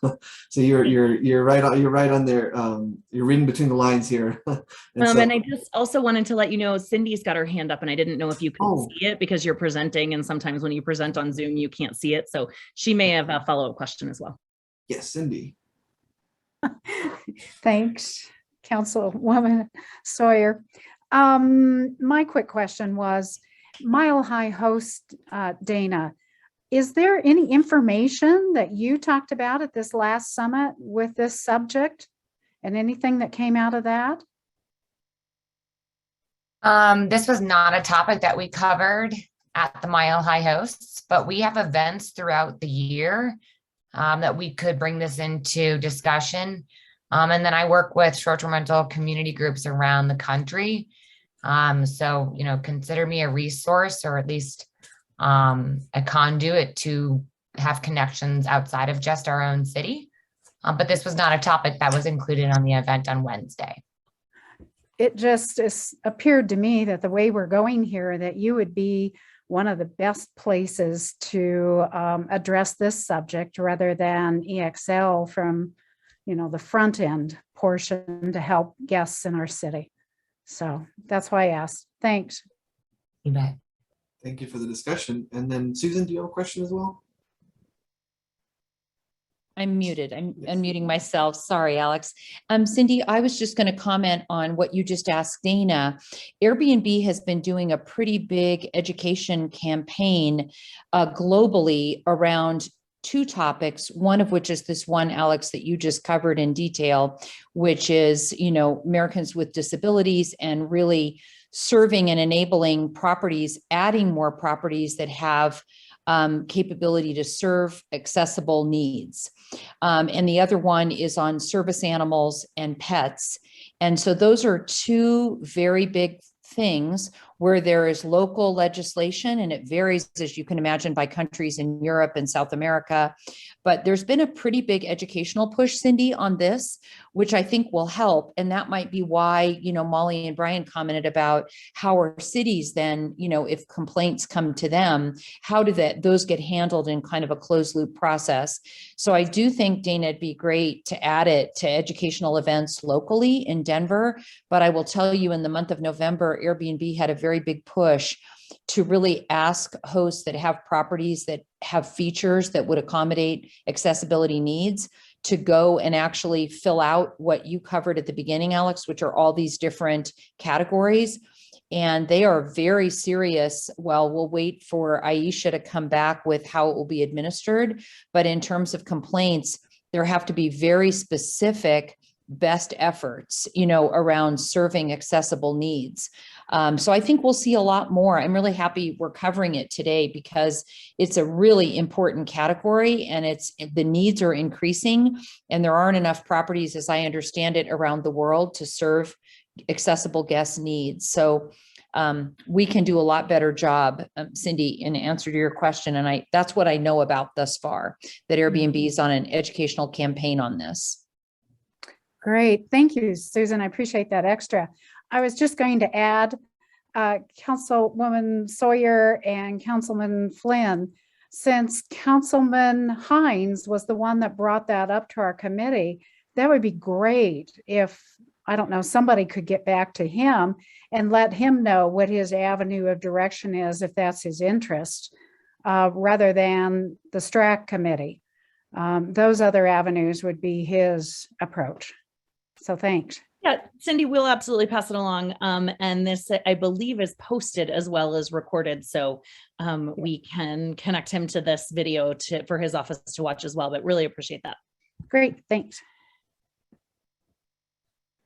you're right on there. You're reading between the lines here. And I just also wanted to let you know, Cindy's got her hand up, and I didn't know if you could see it because you're presenting, and sometimes when you present on Zoom, you can't see it. So she may have a follow-up question as well. Yes, Cindy. Thanks, Councilwoman Sawyer. My quick question was, Mile High host Dana, is there any information that you talked about at this last summit with this subject and anything that came out of that? This was not a topic that we covered at the Mile High hosts, but we have events throughout the year that we could bring this into discussion. And then I work with short-term rental community groups around the country. So, consider me a resource, or at least a conduit to have connections outside of just our own city. But this was not a topic that was included on the event on Wednesday. It just appeared to me that the way we're going here, that you would be one of the best places to address this subject rather than EXL from, the front end portion to help guests in our city. So that's why I asked. Thanks. You bet. Thank you for the discussion. And then Susan, do you have a question as well? I'm muted. I'm unmuting myself. Sorry, Alex. Cindy, I was just going to comment on what you just asked Dana. Airbnb has been doing a pretty big education campaign globally around two topics, one of which is this one, Alex, that you just covered in detail, which is, Americans with disabilities and really serving and enabling properties, adding more properties that have capability to serve accessible needs. And the other one is on service animals and pets. And so those are two very big things where there is local legislation, and it varies, as you can imagine, by countries in Europe and South America. But there's been a pretty big educational push, Cindy, on this, which I think will help. And that might be why, Molly and Brian commented about how our cities then, if complaints come to them, how do those get handled in kind of a closed loop process? So I do think, Dana, it'd be great to add it to educational events locally in Denver. But I will tell you, in the month of November, Airbnb had a very big push to really ask hosts that have properties that have features that would accommodate accessibility needs to go and actually fill out what you covered at the beginning, Alex, which are all these different categories. And they are very serious. Well, we'll wait for Aisha to come back with how it will be administered. But in terms of complaints, there have to be very specific best efforts, around serving accessible needs. So I think we'll see a lot more. I'm really happy we're covering it today because it's a really important category, and the needs are increasing, and there aren't enough properties, as I understand it, around the world to serve accessible guest needs. So we can do a lot better job, Cindy, in answer to your question. And that's what I know about thus far, that Airbnb is on an educational campaign on this. Great. Thank you, Susan. I appreciate that extra. I was just going to add, Councilwoman Sawyer and Councilman Flynn, since Councilman Hines was the one that brought that up to our committee, that would be great if, I don't know, somebody could get back to him and let him know what his avenue of direction is, if that's his interest, rather than the STRAC committee. Those other avenues would be his approach. So thanks. Yeah, Cindy, we'll absolutely pass it along. And this, I believe, is posted as well as recorded. So we can connect him to this video for his office to watch as well, but really appreciate that. Great, thanks.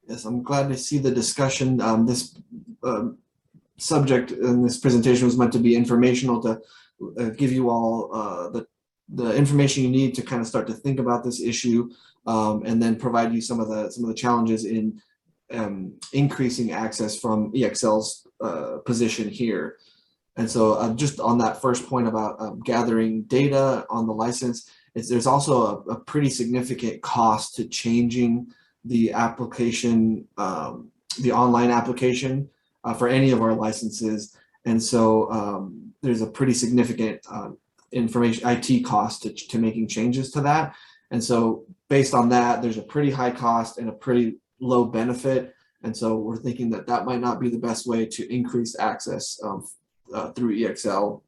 Yes, I'm glad to see the discussion. This subject in this presentation was meant to be informational, to give you all the information you need to kind of start to think about this issue, and then provide you some of the challenges in increasing access from EXL's position here. And so just on that first point about gathering data on the license, there's also a pretty significant cost to changing the application, the online application for any of our licenses. And so there's a pretty significant information IT cost to making changes to that. And so based on that, there's a pretty high cost and a pretty low benefit. And so we're thinking that that might not be the best way to increase access through EXL.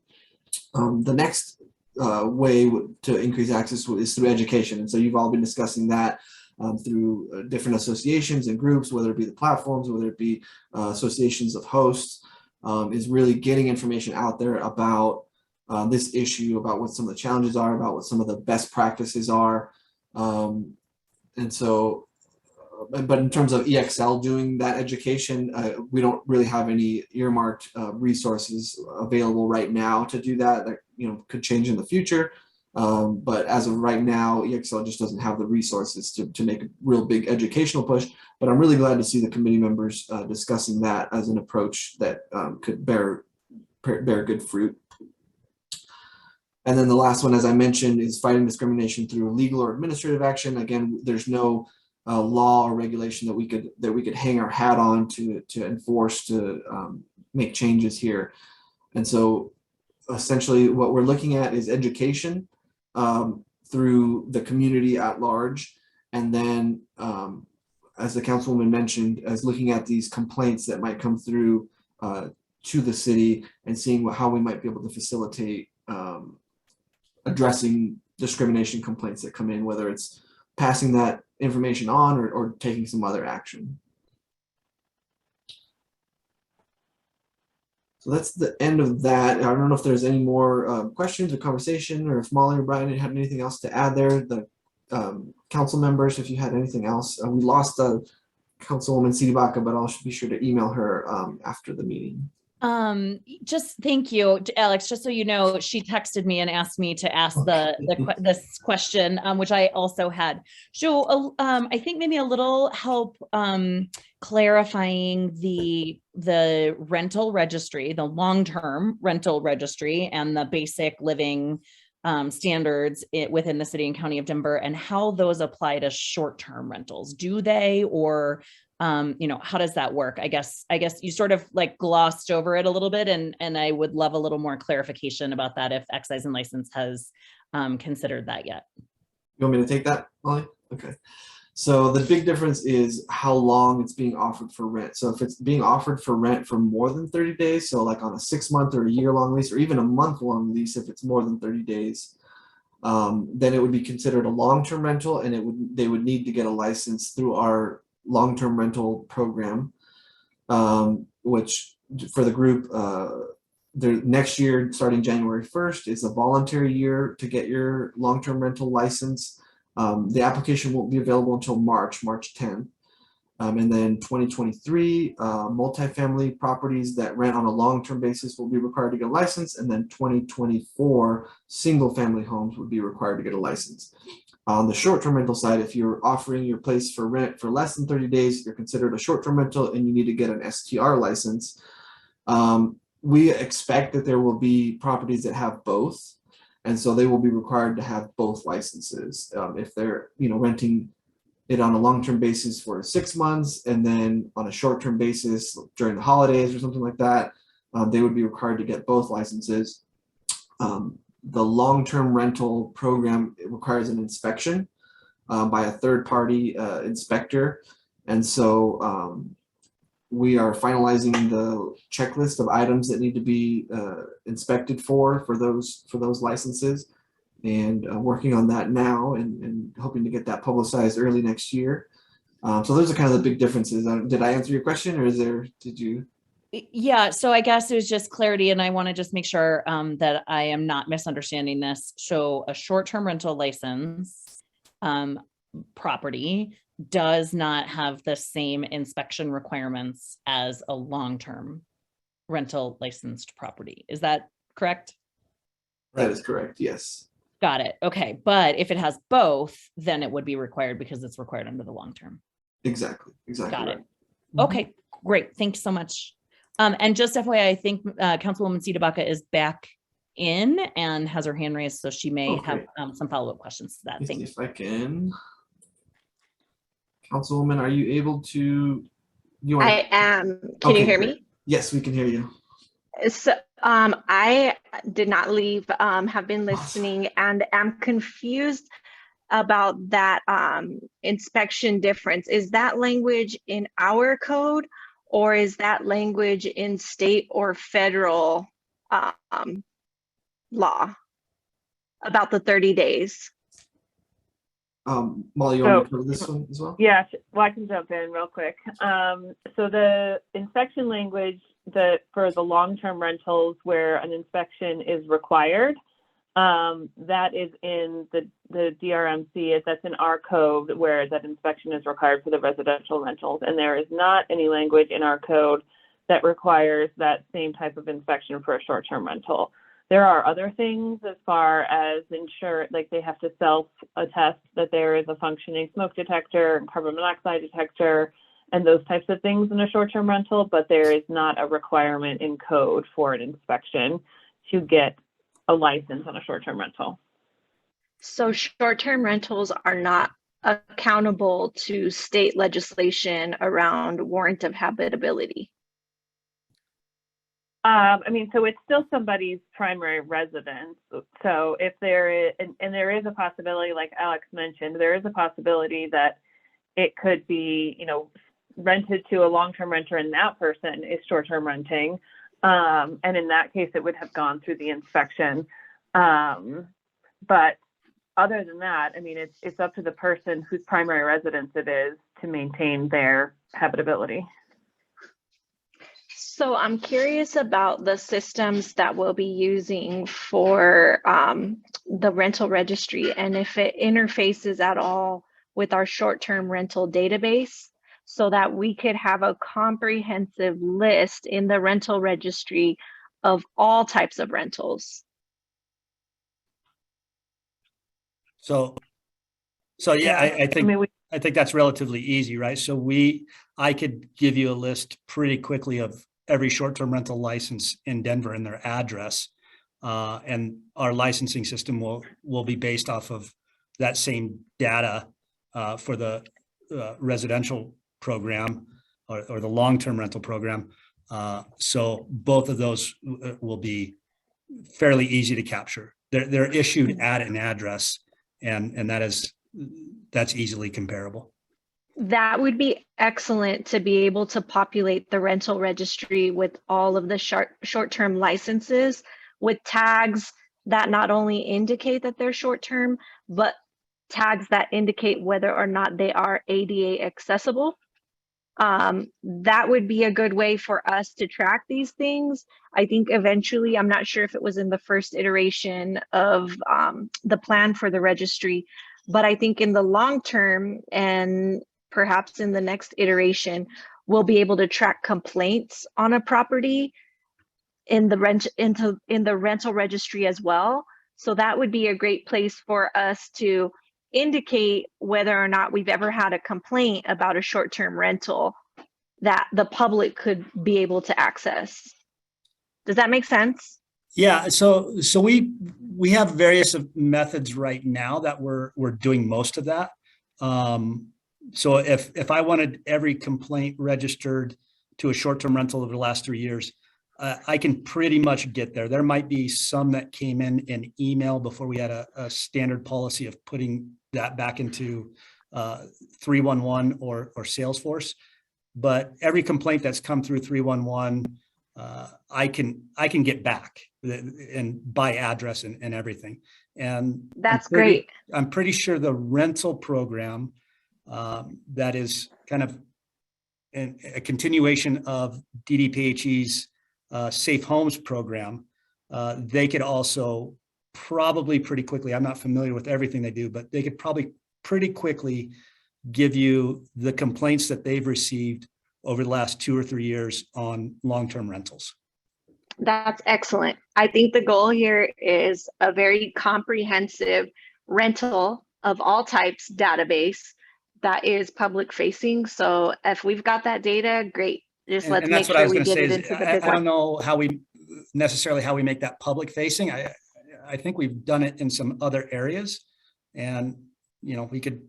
The next way to increase access is through education. And so you've all been discussing that through different associations and groups, whether it be the platforms, whether it be associations of hosts, is really getting information out there about this issue, about what some of the challenges are, about what some of the best practices are. And so, but in terms of EXL doing that education, we don't really have any earmarked resources available right now to do that. That could change in the future. But as of right now, EXL just doesn't have the resources to make a real big educational push. But I'm really glad to see the committee members discussing that as an approach that could bear good fruit. And then the last one, as I mentioned, is fighting discrimination through legal or administrative action. Again, there's no law or regulation that we could hang our hat on to enforce, to make changes here. And so essentially what we're looking at is education through the community at large. And then as the councilwoman mentioned, as looking at these complaints that might come through to the city and seeing how we might be able to facilitate addressing discrimination complaints that come in, whether it's passing that information on or taking some other action. So that's the end of that. I don't know if there's any more questions or conversation, or if Molly or Brian had anything else to add there. The council members, if you had anything else. We lost Councilwoman Siribaka, but I'll be sure to email her after the meeting. Just thank you, Alex. Just so you know, she texted me and asked me to ask this question, which I also had. So I think maybe a little help clarifying the rental registry, the long-term rental registry, and the basic living standards within the city and county of Denver, and how those apply to short-term rentals. Do they, or how does that work? I guess you sort of like glossed over it a little bit, and I would love a little more clarification about that if Excise and License has considered that yet. You want me to take that, Molly? Okay. So the big difference is how long it's being offered for rent. So if it's being offered for rent for more than 30 days, so like on a 6-month or a year-long lease, or even a month-long lease, if it's more than 30 days, then it would be considered a long-term rental, and they would need to get a license through our long-term rental program, which for the group, next year, starting January 1st, is a voluntary year to get your long-term rental license. The application won't be available until March 10th. And then 2023, multifamily properties that rent on a long-term basis will be required to get a license. And then 2024, single-family homes would be required to get a license. On the short-term rental side, if you're offering your place for rent for less than 30 days, you're considered a short-term rental and you need to get an STR license. We expect that there will be properties that have both. And so they will be required to have both licenses. If they're, renting it on a long-term basis for 6 months, and then on a short-term basis during the holidays or something like that, they would be required to get both licenses. The long-term rental program, it requires an inspection by a third-party inspector. And so we are finalizing the checklist of items that need to be inspected for those licenses, and working on that now, and hoping to get that publicized early next year. So those are kind of the big differences. Did I answer your question, or did you? Yeah, so I guess there's just clarity, and I want to just make sure that I am not misunderstanding this. So a short-term rental license property does not have the same inspection requirements as a long-term rental licensed property. Is that correct? That is correct, yes. Got it. Okay, but if it has both, then it would be required because it's required under the long-term. Exactly. Got right. it. Okay, great. Thanks so much. And just FYI, I think Councilwoman Siribaka is back in and has her hand raised, so she may have some follow-up questions to that. Thank you. If I can. Councilwoman, are you able to? I am. Can you hear me? Yes, we can hear you. So I did not leave, have been listening, and am confused about that inspection difference. Is that language in our code, or is that language in state or federal law about the 30 days? Molly, you want to cover this one as well? Yeah, well, I can jump in real quick. So the inspection language for the long-term rentals where an inspection is required, that is in the DRMC, that's in our code where that inspection is required for the residential rentals. And there is not any language in our code that requires that same type of inspection for a short-term rental. There are other things as far as like they have to self-attest that there is a functioning smoke detector and carbon monoxide detector and those types of things in a short-term rental, but there is not a requirement in code for an inspection to get a license on a short-term rental. So short-term rentals are not accountable to state legislation around warrant of habitability. So it's still somebody's primary residence. So if there is, and there is a possibility, like Alex mentioned, there is a possibility that it could be, rented to a long-term renter and that person is short-term renting. And in that case, it would have gone through the inspection. But other than that, I mean, it's up to the person whose primary residence it is to maintain their habitability. So I'm curious about the systems that we'll be using for the rental registry and if it interfaces at all with our short-term rental database so that we could have a comprehensive list in the rental registry of all types of rentals. So yeah, I think, I think that's relatively easy, right? So I could give you a list pretty quickly of every short-term rental license in Denver and their address. And our licensing system will be based off of that same data for the residential program or the long-term rental program. So both of those will be fairly easy to capture. They're issued at an address, and that's easily comparable. That would be excellent to be able to populate the rental registry with all of the short-term licenses with tags that not only indicate that they're short-term, but tags that indicate whether or not they are ADA accessible. That would be a good way for us to track these things. I think eventually, I'm not sure if it was in the first iteration of the plan for the registry, but I think in the long term and perhaps in the next iteration, we'll be able to track complaints on a property in the rental registry as well. So that would be a great place for us to indicate whether or not we've ever had a complaint about a short-term rental that the public could be able to access. Does that make sense? Yeah, so we have various methods right now that we're doing most of that. So if I wanted every complaint registered to a short-term rental over the last 3 years, I can pretty much get there. There might be some that came in email before we had a standard policy of putting that back into 311 or Salesforce. But every complaint that's come through 311, I can get back and by address and everything. And that's great. I'm pretty sure the rental program that is kind of a continuation of DDPHE's Safe Homes program, they could also probably pretty quickly, I'm not familiar with everything they do, but they could probably pretty quickly give you the complaints that they've received over the last 2 or 3 years on long-term rentals. That's excellent. I think the goal here is a very comprehensive rental of all types database that is public facing. So if we've got that data, great. Just let's make sure we get it into the business. I don't know how we make that public facing. I think we've done it in some other areas, and we could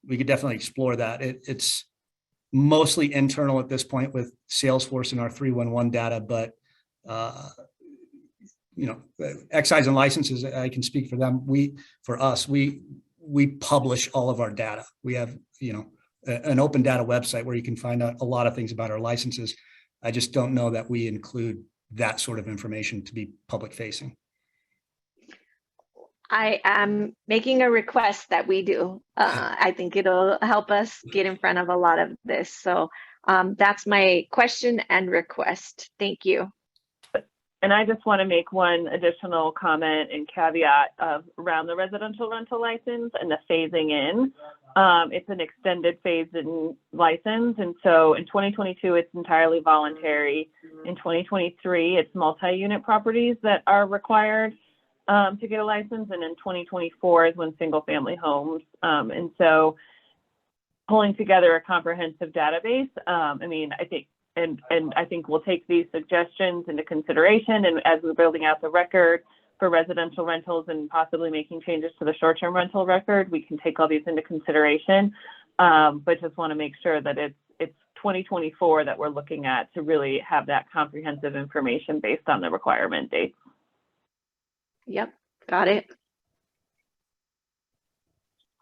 definitely explore that. It's mostly internal at this point with Salesforce and our 311 data, but excise and licenses, I can speak for them. We publish all of our data. We have an open data website where you can find out a lot of things about our licenses. I just don't know that we include that sort of information to be public facing. I am making a request that we do. I think it'll help us get in front of a lot of this. So that's my question and request. Thank you. And I just want to make one additional comment and caveat around the residential rental license and the phasing in. It's an extended phase-in license. And so in 2022, it's entirely voluntary. In 2023, it's multi-unit properties that are required to get a license. And in 2024 is when single-family homes. And so pulling together a comprehensive database, I think we'll take these suggestions into consideration, and as we're building out the record for residential rentals and possibly making changes to the short-term rental record, we can take all these into consideration. But just want to make sure that it's 2024 that we're looking at to really have that comprehensive information based on the requirement dates. Yep, got it.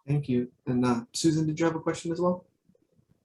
Thank you. And Susan, did you have a question as well?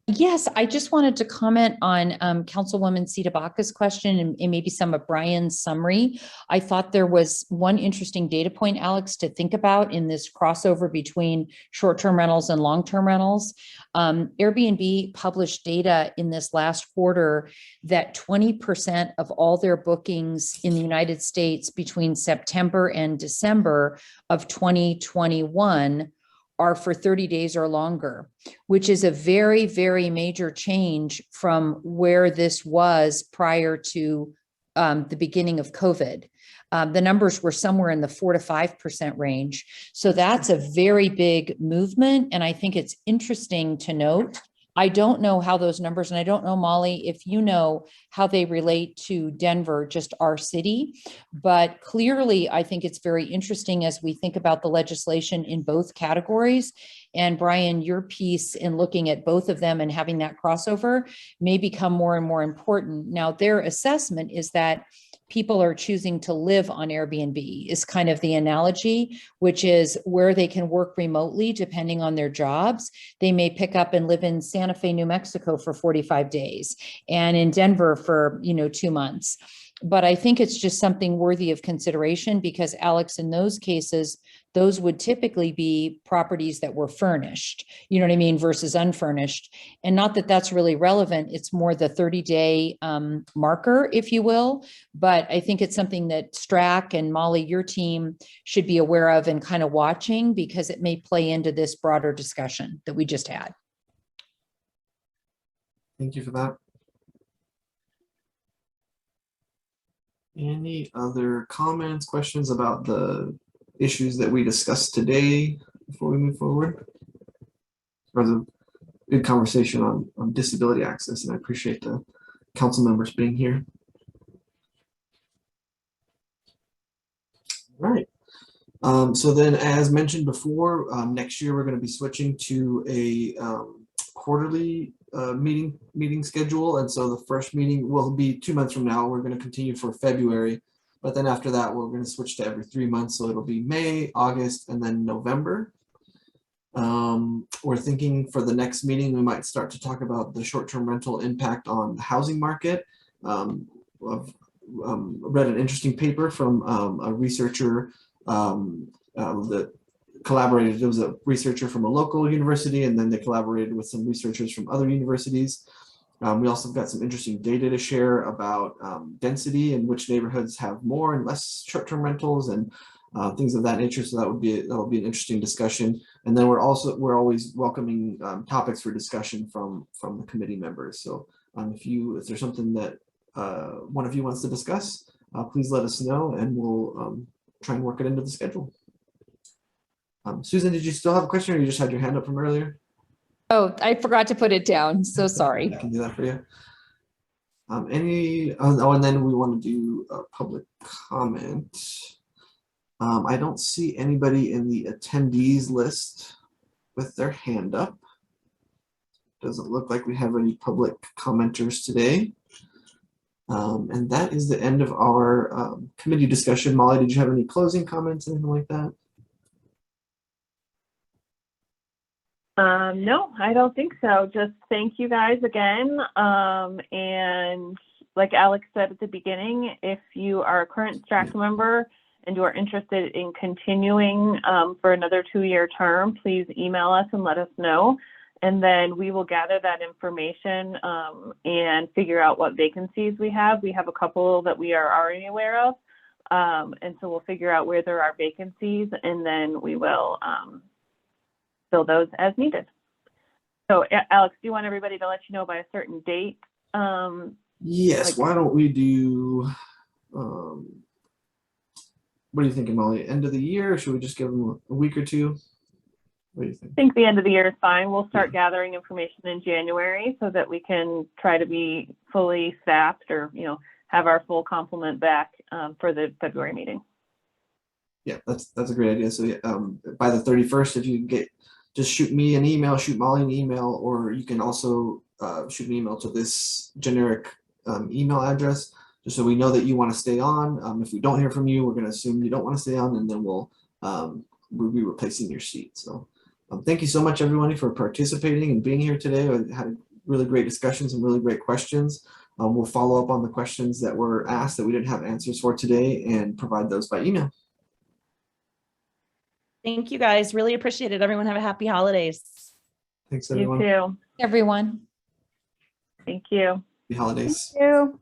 Yes, I just wanted to comment on Councilwoman Sita Baca's question and maybe some of Brian's summary. I thought there was one interesting data point, Alex, to think about in this crossover between short-term rentals and long-term rentals. Airbnb published data in this last quarter that 20% of all their bookings in the United States between September and December of 2021 are for 30 days or longer, which is a very, very major change from where this was prior to the beginning of COVID. The numbers were somewhere in the 4 to 5% range. So that's a very big movement. And I think it's interesting to note. I don't know how those numbers, and I don't know, Molly, if you know how they relate to Denver, just our city, but clearly I think it's very interesting as we think about the legislation in both categories. And Brian, your piece in looking at both of them and having that crossover may become more and more important. Now, their assessment is that people are choosing to live on Airbnb is kind of the analogy, which is where they can work remotely depending on their jobs. They may pick up and live in Santa Fe, New Mexico for 45 days and in Denver for, 2 months. But I think it's just something worthy of consideration because, Alex, in those cases, those would typically be properties that were furnished, you know what I mean, versus unfurnished. And not that that's really relevant. It's more the 30-day marker, if you will. But I think it's something that Strack and Molly, your team, should be aware of and kind of watching because it may play into this broader discussion that we just had. Thank you for that. Any other comments, questions about the issues that we discussed today before we move forward? For the good conversation on disability access, and I appreciate the council members being here. All right. So then, as mentioned before, next year we're going to be switching to a quarterly meeting schedule, and so the first meeting will be 2 months from now. We're going to continue for February, but then after that we're going to switch to every 3 months, so it'll be May, August, and then November. We're thinking for the next meeting we might start to talk about the short-term rental impact on the housing market. I've read an interesting paper from a researcher that collaborated. It was a researcher from a local university, and then they collaborated with some researchers from other universities. We also got some interesting data to share about density and which neighborhoods have more and less short-term rentals and things of that nature. So that'll be an interesting discussion. And then we're always welcoming topics for discussion from the committee members. So if there's something that one of you wants to discuss, please let us know, and we'll try and work it into the schedule. Susan, did you still have a question, or you just had your hand up from earlier? Oh, I forgot to put it down. So sorry. I can do that for you. And then we want to do a public comment. I don't see anybody in the attendees list with their hand up. Doesn't look like we have any public commenters today. And that is the end of our committee discussion. Molly, did you have any closing comments, anything like that? No, I don't think so. Just thank you guys again. And like Alex said at the beginning, if you are a current STRAC member and you are interested in continuing for another 2-year term, please email us and let us know. And then we will gather that information and figure out what vacancies we have. We have a couple that we are already aware of. And so we'll figure out where there are vacancies, and then we will fill those as needed. So Alex, do you want everybody to let you know by a certain date? Yes, why don't we do, what are you thinking, Molly? End of the year, or should we just give them a week or two? What do you think? I think the end of the year is fine. We'll start gathering information in January so that we can try to be fully staffed, or have our full complement back for the February meeting. Yeah, that's a great idea. So by the 31st, if you can just shoot me an email, shoot Molly an email, or you can also shoot an email to this generic email address, just so we know that you want to stay on. If we don't hear from you, we're going to assume you don't want to stay on, and then we'll be replacing your seat. So thank you so much, everybody, for participating and being here today. I had a really great discussions and really great questions. We'll follow up on the questions that were asked that we didn't have answers for today and provide those by email. Thank you guys. Really appreciate it. Everyone have a happy holidays. Thanks, You everyone. too. Everyone. Thank you. Happy holidays. Thank you.